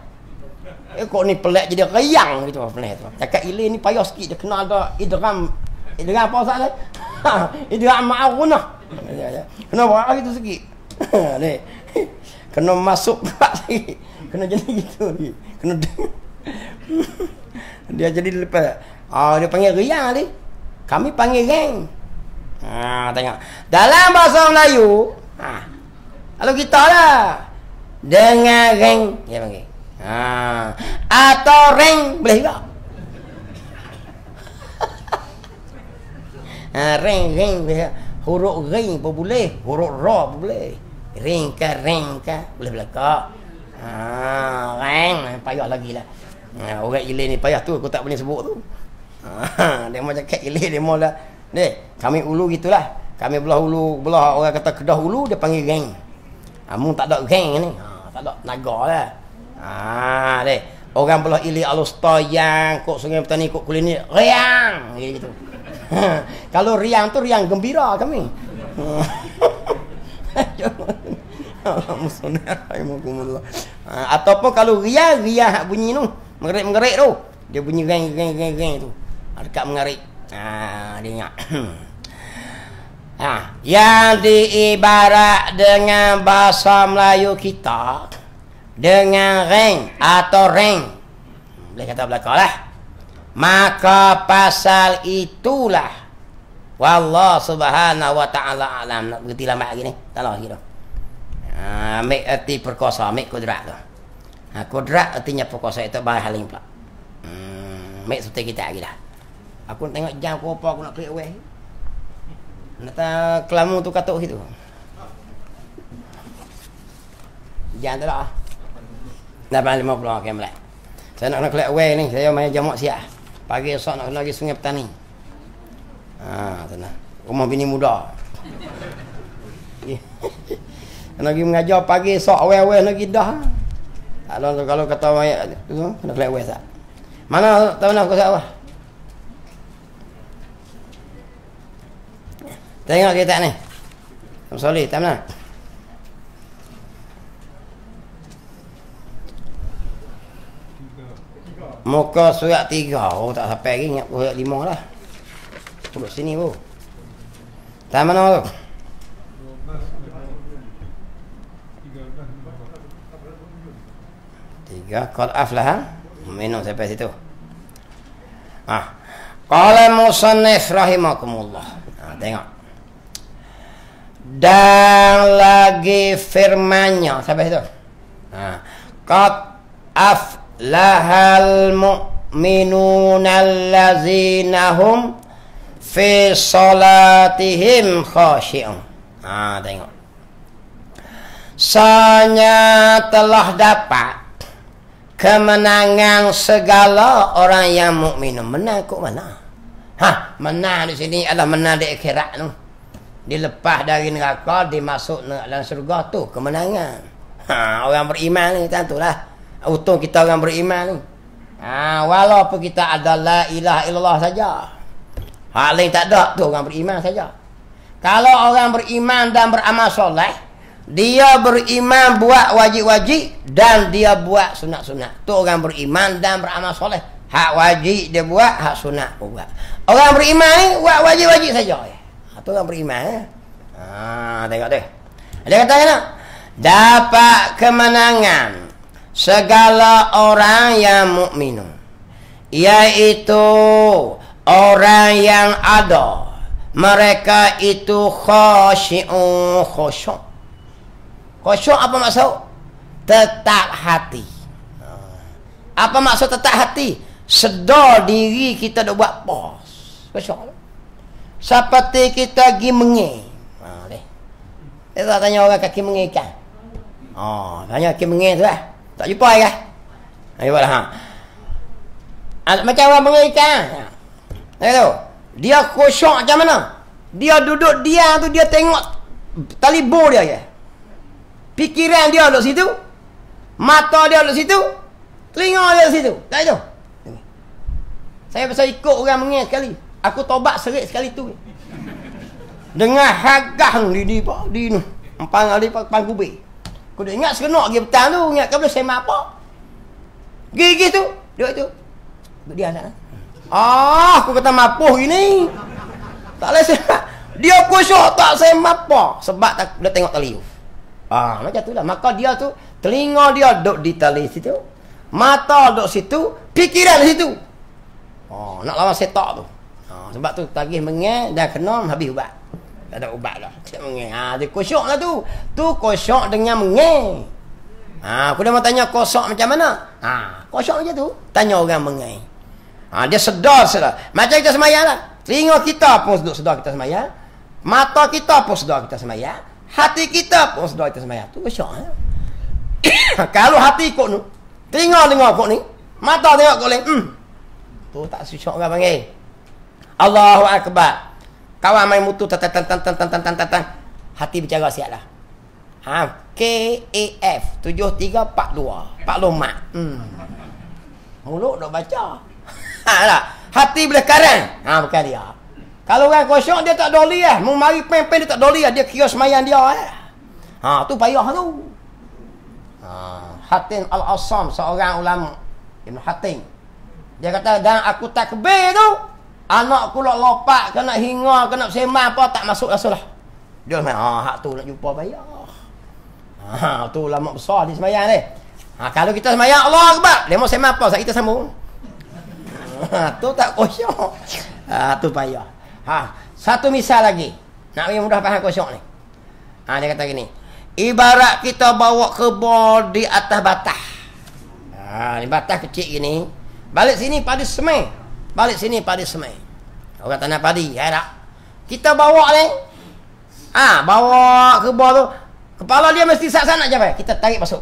Speaker 1: Kok ni pelik jadi riang gitu pelik tu. Cakap ilir ni payah sikit dia kena ada idgham apa pasal ni? Idgham ma'arunah. Kena buat gitu sikit. Ni. Kena masuk dekat sikit. Kena jadi gitu ni. Kena dia jadi lepas. Dia panggil riang ni. Kami panggil ring. Tengok. Dalam bahasa Melayu, kalau kita lah dengan ring dia panggil. Atau ring boleh juga. Ring boleh. Huruf ring pun boleh, huruf ra pun boleh. Ring ke boleh belaka. Ring payah lagi lah. Orang ilir ni payah tu aku tak boleh sebut tu. Dia mau cakap ilir dia mau lah. Kami ulu gitulah. Kami belah orang kata Kedah ulu dia panggil ring. Amun tak ada ring ni. Tak ada naga lah. Orang belah ili alusta yang kok Sungai Petani kok kulini riang gitu. Kalau riang tu riang gembira kami. Ataupun kalau riang bunyi tu mengerik tu. Dia bunyi geng tu. Dekat mengerik. Dia ingat. Yang diibarat dengan bahasa Melayu kita dengan reng atau reng, boleh kata belakang lah, maka pasal itulah wallah subhanahu wa ta'ala alam. Nak berhenti lambat lagi ni tak lah lagi dah. Ambil erti perkosa, ambil kudrat tu. Kudrat artinya perkosa, itu bahasa haling pula. Ambil seperti kita lagi dah. Aku nak tengok jam apa aku nak klik away. Nak tahu kelamu tu katuk situ. Jam tu lah 8.50 okey melek. Saya nak klik away ni, saya main jamak siap. Pagi esok nak pergi Sungai Petani. Tenang. Rumah bini muda. Nak pergi mengajar pagi esok awal-awal nak pergi dah. Kalau kata mayat tu nak klik away tak. Mana tahu nak aku apa? Tengok kita ni. Sorry, tak mana? Muka surat 3. Oh tak sampai lagi, ingat surat 5 lah. Duduk sini bu. Tak mana tu? 3 qad aflaha. Minum sampai situ. Qala musannif rahimakumullah. Tengok. Dan lagi firman-Nya sampai situ. Qad aflahal mu'minuna allazina hum fi salatihim khashi'un. Tengok. Sanya telah dapat kemenangan segala orang yang mukmin. Menang kok mana? Menang di sini adalah menang di akhirat tu. Dilepas dari neraka, dimasuk dalam surga tu kemenangan. Orang beriman ni tentulah. Untung kita orang beriman ni. Walaupun kita ada la ilaha illallah saja. Hak lain tak ada, tu orang beriman saja. Kalau orang beriman dan beramal soleh, dia beriman buat wajib-wajib dan dia buat sunat-sunat. Tu orang beriman dan beramal soleh. Hak wajib dia buat, hak sunat pun buat. Orang beriman ni buat wajib-wajib saja. Tu orang beriman. Tengok tu. Dia kata nak dapat kemenangan segala orang yang mukmin, iaitu orang yang ada mereka itu khasyi'un. Khusyuk apa maksud? Tetap hati. Apa maksud tetap hati? Sedar diri kita dah buat pos. Khusyuk. Seperti kita pergi mengih. Dia tak tanya orang kaki mengih kan? Tanya kaki mengih tu lah. Tak jumpa kan? Jumpa lah. Macam orang mengih kan? Dia khusyuk macam mana? Dia duduk dia tu, dia tengok tali bor dia je. Fikiran dia duduk situ, mata dia duduk situ, telinga dia duduk situ. Tak itu. Saya pasal ikut orang mengih sekali. Aku tobat serik sekali tu. Dengan hagang di ni. Empang ali pang kubik. Aku dah ingat serenok dia petang tu, ingat kau boleh sembah apa? Gigi tu, duduk tu. Duduk dia sana. Aku kata mapuh ini. Tak boleh sembah. Dia khusyuk tak sembah apa sebab tak dia tengok tali. Macam tu lah. Maka dia tu, telinga dia duduk di tali situ, mata duduk situ, fikiran di situ. Nak lawan setak tu. Sebab tu tagih mengeh dah kena habis ubat. Tak ada ubat dah. Dia mengeh. Dia khusyuk lah tu. Tu khusyuk dengan mengeh. Aku dah mau tanya khusyuk macam mana? Khusyuk macam tu. Tanya orang mengeh. Dia sedar. Macam kita semayang lah. Telinga kita pun sedar kita semayang. Mata kita pun sedar kita semayang. Hati kita pun sedar kita semayang. Tu khusyuk. Kalau hati ikut ni, telinga dengar ikut ni, mata tengok ikut lain, tu tak khusyuk orang panggil. Allahu Akbar. Kawan main mutu tan. Hati bercara siap lah. KAF 7342. Pak Lomak. Mulut dok baca. Hati boleh karang. Bukan dia. Kalau orang kosong dia tak doli lah. Mau mari pempeng dia tak doli lah. Dia kira semayang dia lah. Tu payah tu. Hatim Al-Asam, seorang ulama Ibn Hatim. Dia kata, dan aku takbir tu, anak aku lompat, kena hinga, kena sembang apa, tak masuk Rasulullah. Dia hak tu nak jumpa payah. Tu ulama besar di semayang ni. Kalau kita semayang Allah Akbar, dia mau sembang apa, kita sambung. Tu tak kosong. Tu payah. Satu misal lagi. Nak bagi mudah faham kosong ni. Dia kata gini. Ibarat kita bawa kebun di atas batah. Ni batah kecil gini. Balik sini padi semai. Balik sini padi semai. Orang tanah padi, ya tak? Kita bawa ni. Bawa kebun tu. Kepala dia mesti sak sana je, kita tarik masuk.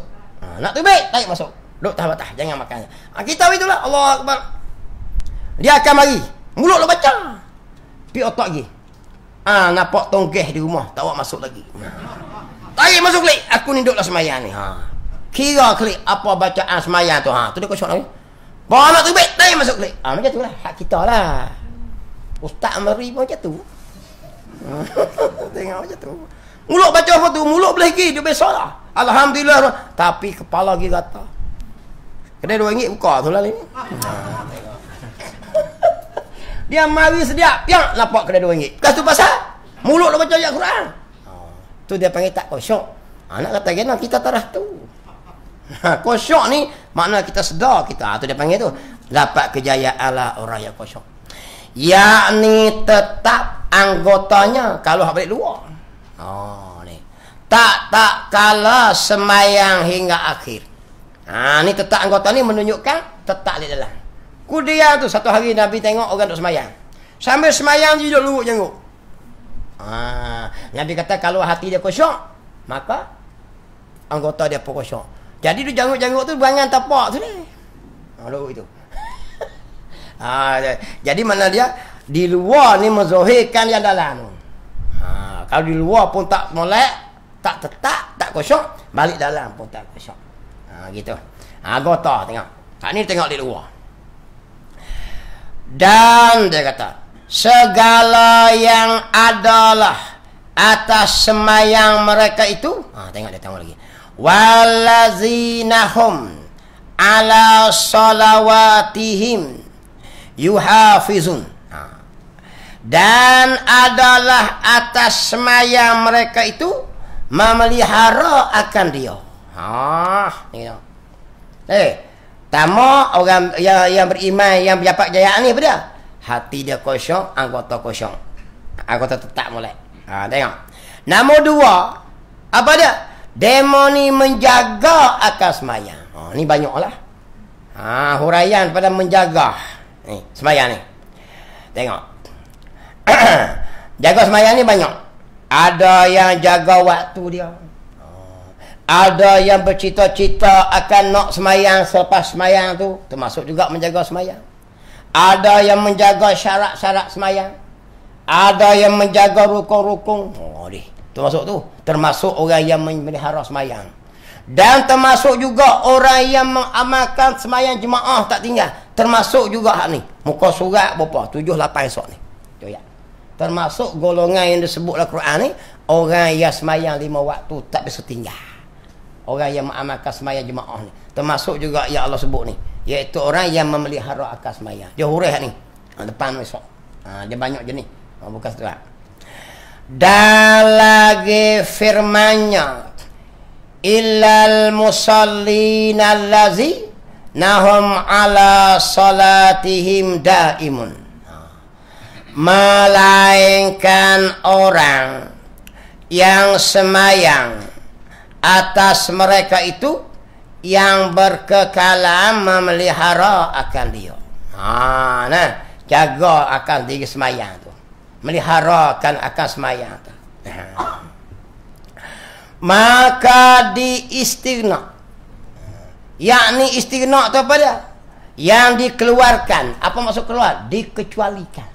Speaker 1: Nak tubik, tarik masuk. Duduk atas batah, jangan makan. Kita itulah, Allah Akbar. Dia akan mari. Mulut lo baca. Pi otak lagi. Nampak tonggeh di rumah, tak awak masuk lagi. Tarik masuk klik. Aku ni duduklah semayang ni. Kira klik apa bacaan semayang tu. Tu dia kosong lagi. Bawa nak tubik, tarik masuk klik. Macam tu lah. Hak kita lah. Ustaz meri pun macam tu. Tengok macam tu. Mulut baca apa tu? Mulut boleh pergi. Dia besar lah. Alhamdulillah. Tapi kepala lagi rata. Kedai RM2 buka tu lah ni. Dia mari sediak. Piang nampak kedai RM2. Lepas tu pasal. Mulut dia baca ayat Quran. Tu dia panggil tak kosong. Nak kata kena kita tarah tu. Kosong ni makna kita sedar kita. Tu dia panggil tu. Dapat kejayaan lah orang yang kosong. Yakni tetap anggotanya kalau hak balik luar. Ni. Tak kalah semayang hingga akhir. Ni tetap anggota ni menunjukkan tetap di dalam. Kudia tu satu hari Nabi tengok orang duk semayang. Sambil semayang dia duduk luruk jenguk. Nabi kata kalau hati dia kosong, maka anggota dia pun kosong. Jadi dia janggut-janggut tu berangan tapak tu ni. Itu. Jadi mana dia di luar ni menzohirkan yang dalam. Kalau di luar pun tak molek, tak tetap, tak kosong, balik dalam pun tak kosong. Gitu. Anggota tengok. Kat ni tengok di luar. Dan dia kata, segala yang adalah atas semayang mereka itu, tengok dia tengok lagi. Wallazinahum ala salawatihim yuhafizun. Dan adalah atas semayang mereka itu memelihara akan dia. Tengok. Tama orang yang beriman yang dapat kejayaan ni apa dia? Hati dia kosong, anggota kosong. Anggota tetap molek. Tengok. Nombor dua, apa dia? Demo ni menjaga akan semayang. Ni banyaklah. Huraian pada menjaga. Ni, semayang ni. Tengok. Jaga semayang ni banyak. Ada yang jaga waktu dia. Ada yang bercita-cita akan nak semayang selepas semayang tu. Termasuk juga menjaga semayang. Ada yang menjaga syarat-syarat semayang. Ada yang menjaga rukun-rukun. Termasuk tu. Termasuk orang yang memelihara semayang. Dan termasuk juga orang yang mengamalkan semayang jemaah tak tinggal. Termasuk juga hak ni. Muka surat berapa? 7-8 esok ni. Termasuk golongan yang disebut dalam Quran ni. Orang yang semayang 5 waktu tak bisa tinggal. Orang yang mengamalkan semayang jemaah ni. Termasuk juga yang Allah sebut ni. Iaitu orang yang memelihara akal semayang. Dia huruf ni. Depan esok. Dia banyak jenis. Bukan setelah. Dan lagi firmannya. Illal musallina allazi nahum ala salatihim daimun. Melainkan orang yang semayang atas mereka itu yang berkekalan memelihara akan dia. Jaga akan diri semayang tu. Meliharakan akan semayang tu. Maka diistighna. Yakni istighna tu apa dia? Yang dikeluarkan. Apa maksud keluar? Dikecualikan.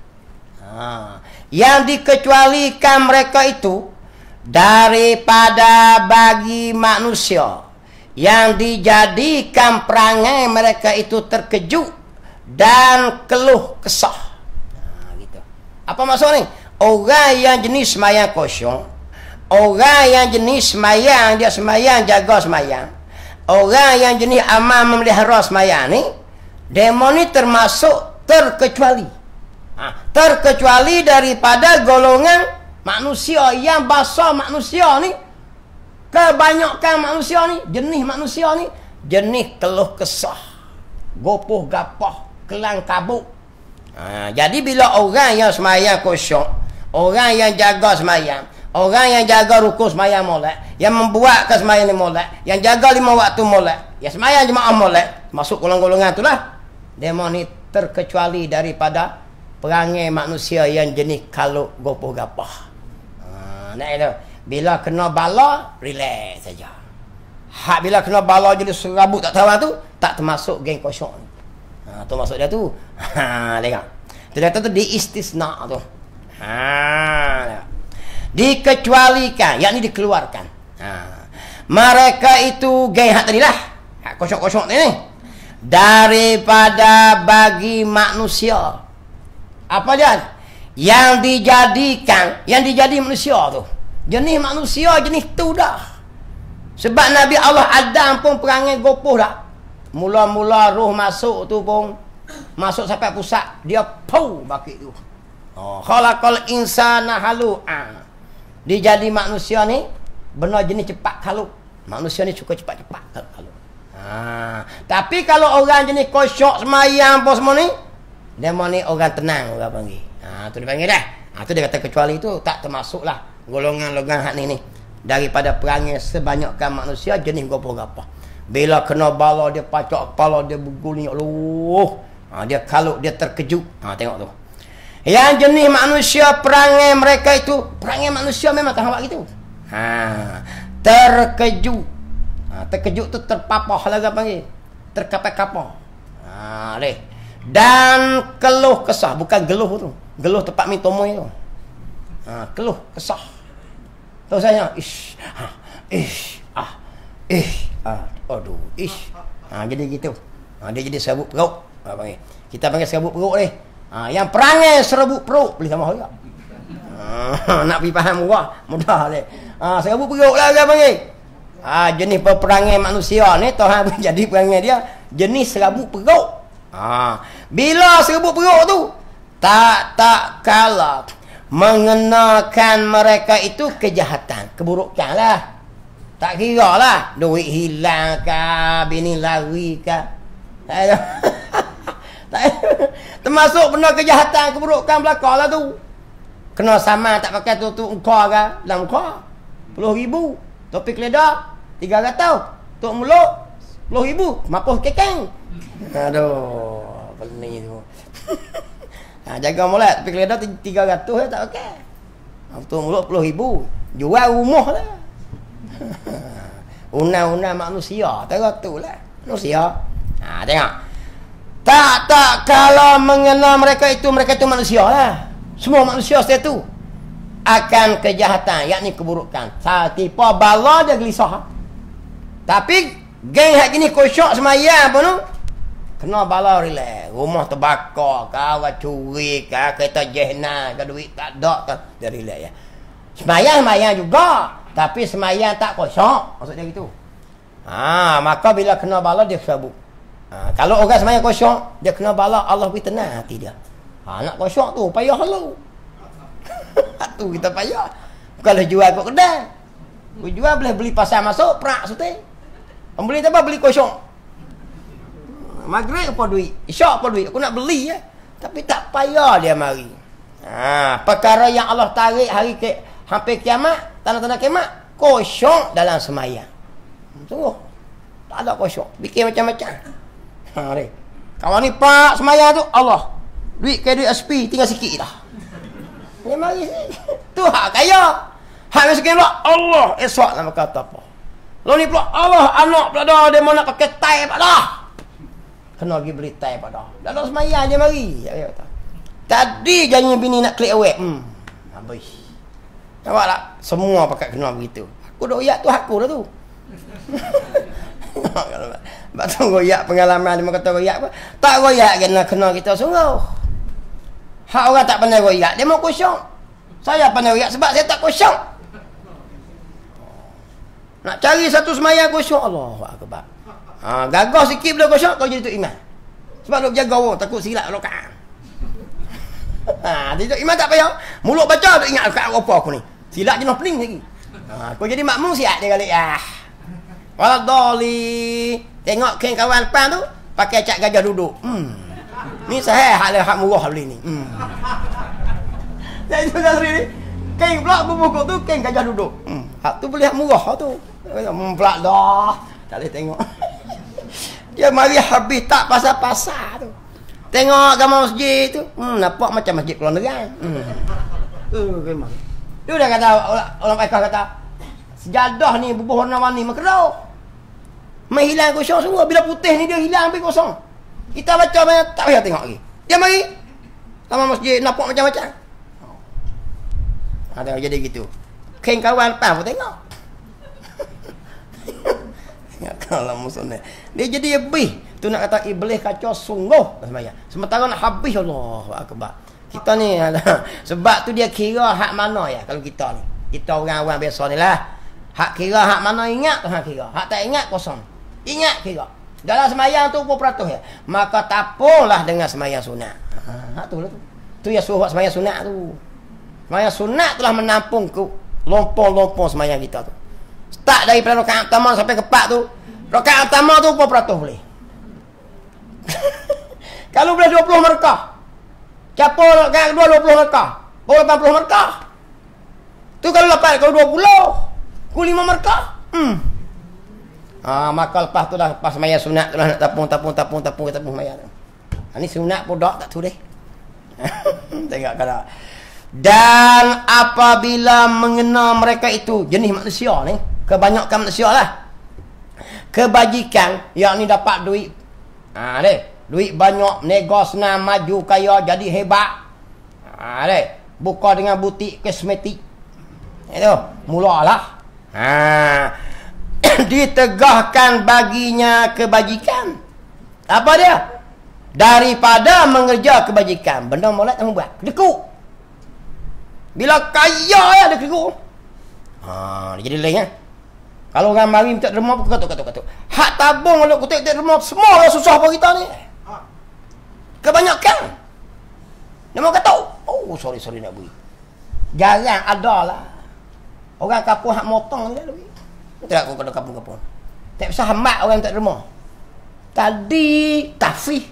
Speaker 1: Yang dikecualikan mereka itu daripada bagi manusia yang dijadikan perangai mereka itu terkejut dan keluh kesah. Gitu. Apa maksud ni? Orang yang jenis semayang kosong, orang yang jenis semayang, dia semayang jaga semayang, orang yang jenis amal memelihara semayang ni, demo ni termasuk terkecuali. Terkecuali daripada golongan manusia yang bahasa manusia ni, kebanyakan manusia ni, jenis manusia ni, jenis keluh kesah, gopoh gapah, kelang kabut. Jadi bila orang yang semayang kosong, orang yang jaga semayang, orang yang jaga rukun semayang molek, yang membuatkan semayang ni molek, yang jaga 5 waktu molek, yang semayang jemaah molek, masuk golongan-golongan itulah. Demo ni terkecuali daripada perangai manusia yang jenis kalau gopoh gapah. Nak itu. Bila kena bala, relax saja. Hak bila kena bala jadi serabut tak tahu tu, tak termasuk geng kosong. Tu masuk dia tu. Tengok. Ternyata tu diistisna tu. Dikecualikan, yakni dikeluarkan. Mereka itu geng hak tadilah. Hak kosong-kosong ni. Daripada bagi manusia. Apa dia? Yang dijadikan, yang dijadi manusia tu. Jenis manusia jenis tu dah. Sebab Nabi Allah Adam pun perangai gopoh dah. Mula-mula roh masuk tu pun masuk sampai pusat, dia pau baki tu. Khalaqal insana halu'a. Dia jadi manusia ni benar jenis cepat kalau. Manusia ni suka cepat-cepat kalau. Tapi kalau orang jenis kosyok semayang apa semua ni, dia ni orang tenang orang panggil. Tu dia panggil dah. Tu dia kata kecuali tu tak termasuklah golongan-golongan hak ni. Daripada perangai sebanyakkan manusia jenis gopoh-gapah. Bila kena bala dia pacak kepala, dia berguling loh. Dia kalau dia terkejut. Tengok tu. Yang jenis manusia perangai mereka itu, perangai manusia memang tak nampak gitu. Terkejut. Terkejut tu terpapah lah orang panggil. Terkapar-kapar. Dan keluh kesah, bukan geluh tu. Geluh tempat mintomoy tu. Keluh kesah. Tahu saya, aduh, jadi gitu. Dia jadi serabut perut. Kita panggil serabut perut ni. Yang perangai serabut perut boleh sama juga. Nak pergi faham mudah ni. Serabut perut lah dia panggil. Jenis perangai manusia ni, Tuhan jadi perangai dia jenis serabut perut. Bila serabut perut tu tak kalah mengenakan mereka itu kejahatan, keburukan lah. Tak kira lah duit hilang kah, bini lari kah. Termasuk benda kejahatan, keburukan belakang lah tu. Kena sama tak pakai tutup muka kah, dalam muka 10,000, topi keledar 300, tok mulut 10,000, mapuh kekeng. Aduh, pening tu. Jaga molek topi keledar 300 tak pakai. Tok mulut 10,000, jual rumah lah. Una-una manusia, tu lah manusia. Tengok. Tak kalau mengenal mereka itu manusia lah. Semua manusia satu akan kejahatan, yakni keburukan. Tipa bala dia gelisah. Tapi geng hak gini kosyak semayang pun tu kena bala relax. Rumah terbakar, kawan curi, kereta jehna, duit tak ada, dia relax ya. Semayang juga. Tapi semayang tak kosong. Maksud dia gitu. Maka bila kena bala dia serabut. Kalau orang semayang kosong, dia kena bala, Allah beri tenang hati dia. Nak kosong tu payah lu. Tu kita payah. Kalau jual kat kedai. Jual boleh beli pasar masuk, perak sute. Beli apa? Beli kosong. Maghrib apa duit? Isyak apa duit? Aku nak beli ya. Tapi tak payah dia mari. Perkara yang Allah tarik hari hampir kiamat, tanda-tanda kiamat, kosong dalam semayang. Tunggu. Tak ada kosong. Bikin macam-macam. Kalau ni pak semayang tu, Allah. Duit kayak duit SP, tinggal sikit dah. Dia mari. Tu hak kaya. Hak miskin pula, Allah. Esok nama kata apa. Lalu ni pula, Allah anak pula dah. Dia mau nak pakai tie pula dah. Kena pergi beli tie pula dah. Dalam semayang dia mari. Tadi janji bini nak klik awet. Habis. Nampak tak? Semua pakai kena begitu. Aku dah uyak tu aku dah tu. Batu goyak pengalaman dia kata goyak apa? Tak goyak kena kita sungguh. Hak orang tak pandai goyak, dia mau kosong. Saya pandai goyak sebab saya tak kosong. Nak cari satu semayang kosong, Allahu akbar. Gagah sikit bila kosong kau jadi tu imam. Sebab duk jaga orang takut silap rakaat. Dia imam tak payah. Mulut baca duk ingat rakaat apa aku ni. Silap jenuh pening lagi. Kau jadi makmum siap dia kali. Waladoli. Tengok kain kawan depan tu pakai cat gajah duduk. Ni saya hak murah beli ni. Jadi tu dah ni. Kain pula bubuh tu kain gajah duduk. Hak tu boleh hak murah tu. Pula dah. Tak boleh tengok. Dia mari habis tak pasal-pasal tu. Tengok gambar masjid tu. Nampak macam masjid Pulau Nerang. Memang. Dia dah kata orang Mekah kata sejadah ni bubuh warna-warni makerau. Menghilang kosong semua. Bila putih ni dia hilang habis kosong. Kita baca banyak tak payah tengok lagi. Dia mari sama masjid nampak macam-macam. Ada jadi gitu. Kain kawan lepas pun tengok. Tengok kalau musuhnya. Dia jadi iblis. Tu nak kata iblis kacau sungguh sembahyang. Sementara nak habis Allahu akbar. Kita ni sebab tu dia kira hak mana ya kalau kita ni. Kita orang-orang biasa ni lah. Hak kira hak mana ingat tu hak kira. Hak tak ingat kosong. Ingat kira. Dalam sembahyang tu 20% ya. Maka tapunglah dengan sembahyang sunat. Hak tu lah tu. Tu yang suruh sembahyang sunat tu. Sembahyang sunat telah menampung ke lompong-lompong sembahyang kita tu. Start daripada rakaat pertama sampai ke 4 tu. Rakaat pertama tu 20% boleh. Kalau boleh 20 merkah. Siapa rakaat kedua 20 merkah. Baru 80 merkah. Tu kalau lepas kalau 20. Ku 5 merkah. Maka lepas tu dah lepas sembahyang sunat tu lah nak tapung sembahyang tu. Ni sunat pun tak tu deh. Tengok kalau. Dan apabila mengena mereka itu jenis manusia ni, kebanyakan manusia lah. Kebajikan yakni dapat duit. Duit banyak, nego senang, maju kaya, jadi hebat. Buka dengan butik kosmetik. Itu mulalah. Ditegahkan baginya kebajikan. Apa dia? Daripada mengerja kebajikan. Benda molek tak buat. Kedekut. Bila kaya ya dia kedekut. Dia jadi lain kan. Kalau orang mari minta derma pun katuk. Hak tabung kalau kutik derma semua lah susah apa kita ni. Kebanyakan. Dia mau kata, sorry nak beri. Jarang ada lah. Orang kampung hak motong ni dah beri. Tak aku kena kampung-kampung. Tak bisa hamat orang tak derma. Tadi tafih.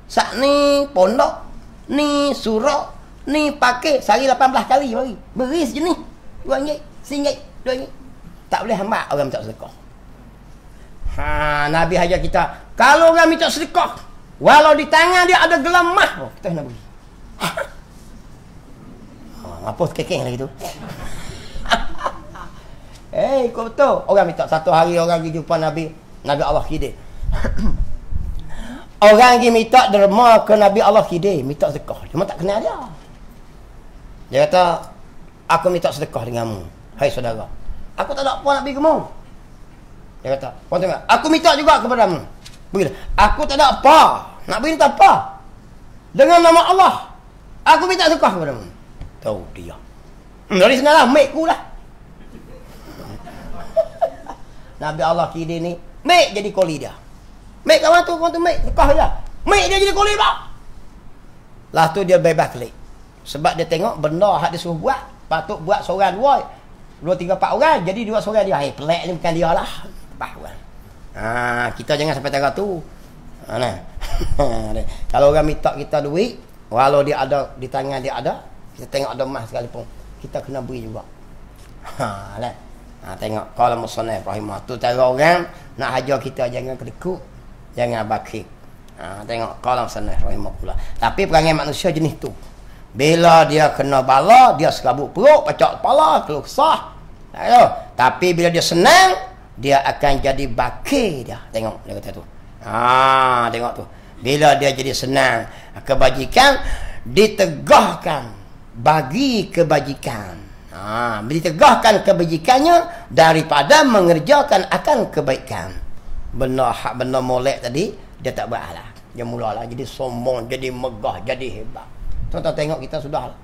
Speaker 1: Sak ni pondok. Ni surak. Ni pakai. Sehari 18 kali bagi. Beri sejenis. RM2, RM1, RM2. Tak boleh hamat orang minta sedekah. Nabi ajar kita. Kalau orang minta sedekah. Walau di tangan dia ada gelam mah. Kita nak beri. Apa kekeng lagi tu? Kau betul. Orang minta satu hari orang pergi jumpa Nabi Allah Khidir. Orang pergi minta derma ke Nabi Allah Khidir, minta sedekah. Cuma tak kenal dia. Dia kata, aku minta sedekah denganmu. Hai saudara. Aku tak ada apa nak bagi kamu. Dia kata, kau tengok, aku minta juga kepadamu. Begitu. Aku tak ada apa. Nak bagi tak apa. Dengan nama Allah. Aku minta sedekah kepadamu. Tahu dia. Dari senalah, make-ku lah. Nabi Allah Khidir ni make jadi koli dia. Make kawan tu make dekah dia. Make dia jadi koli pula. Lah tu dia bebas klik. Sebab dia tengok benda hak dia suruh buat, patut buat seorang dua, 2 3 4 orang, jadi 2 seorang dia. Pelik ni bukan dia lah. Bahuan. Kita jangan sampai tengok tu. Kalau orang minta kita duit, walau dia ada di tangan dia ada, kita tengok ada emas sekalipun, kita kena beri juga. Tengok kalau musannaf rahimah tu cara orang nak hajar kita jangan kedekut, jangan bakik. Tengok kalau musannaf rahimah pula. Tapi perangai manusia jenis tu. Bila dia kena bala, dia serabut perut, pacak kepala, keluh kesah. Tapi bila dia senang, dia akan jadi bakir dia. Tengok dia kata tu. Tengok tu. Bila dia jadi senang, kebajikan ditegahkan bagi kebajikan. Ditegahkan kebajikannya daripada mengerjakan akan kebaikan. benda hak benda molek tadi dia tak buat lah. Dia mulalah jadi sombong, jadi megah, jadi hebat. Tuan-tuan tengok kita sudah lah.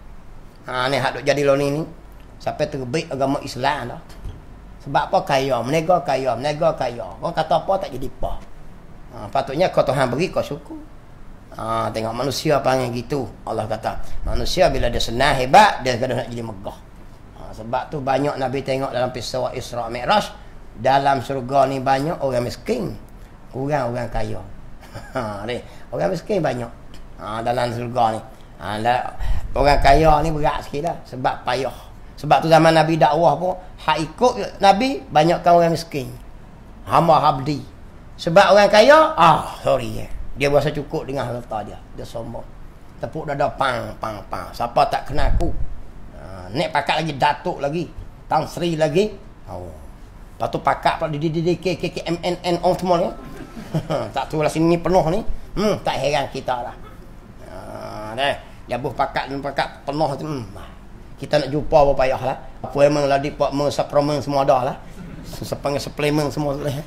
Speaker 1: Ni hak duk jadi lo ni sampai terbit agama Islam dah. Sebab apa? Kaya, menega kaya, menega kaya. Orang kata apa tak jadi apa. Patutnya kau Tuhan beri kau syukur. Tengok manusia panggil gitu. Allah kata, manusia bila dia senang hebat, dia kadang nak jadi megah. Sebab tu banyak Nabi tengok dalam peristiwa Isra Mi'raj, dalam syurga ni banyak orang miskin, kurang orang kaya. Orang miskin banyak dalam syurga ni. Orang kaya ni berat sikit lah sebab payah. Sebab tu zaman Nabi dakwah pun hak ikut Nabi banyakkan orang miskin, hamba habdi. Sebab orang kaya sorry dia berasa cukup dengan harta dia sombong, tepuk dada pang. Siapa tak kenal aku, nek pakat lagi datuk lagi, Tan Sri lagi, lepas tu pakat pula di KKMNN on semua ni. Tak tu lah sini penuh ni. Tak heran kita lah. Jabuh pakat penuh tu. Kita nak jumpa apa payah lah. Apa memang lah suplemen semua dah lah. Suplemen semua boleh.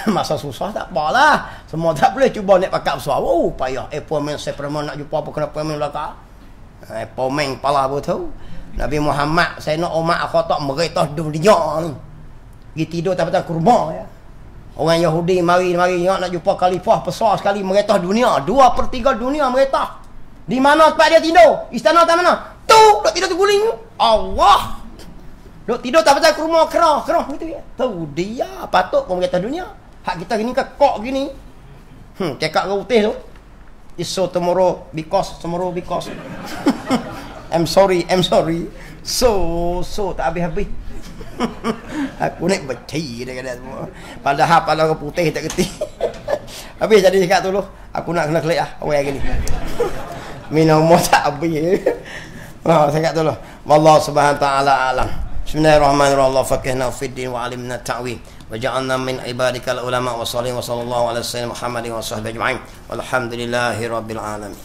Speaker 1: Masa susah tak apalah. Semua tak boleh cuba nak pakat besar. Payah. Suplemen nak jumpa apa kena suplemen belakang. Pomeng pala apa tu. Nabi Muhammad saya nak umat akhotak meretah dunia ni. Pergi tidur tak kurma ya. Orang Yahudi mari nak jumpa khalifah besar sekali meretah dunia. 2/3 dunia meretah. Di mana tempat dia tidur? Istana tak mana? Tu, duk tidur tu guling. Allah. Duk tidur tak pasal kurma kerah gitu ya. Tu dia patut pun kata dunia. Hak kita gini kekok gini. Cakap ke putih tu. So tomorrow because. I'm sorry. So tak habis-habis. Aku nak beci dia kata semua. Padahal pada ke putih tak kerti. Habis jadi cakap tu loh. Aku nak kena klik awal gini. Minum tak habis. Cakap tu loh. Wallahu subhanahu ta'ala alam. Bismillahirrahmanirrahim. Allah fakihna fid din wa alimna ta'wil. Wa ja'alna min ibadikal ulama wa salihin wa sallallahu ala sayyidina Muhammadin wa sahbihi ajma'in. Walhamdulillahi rabbil alamin.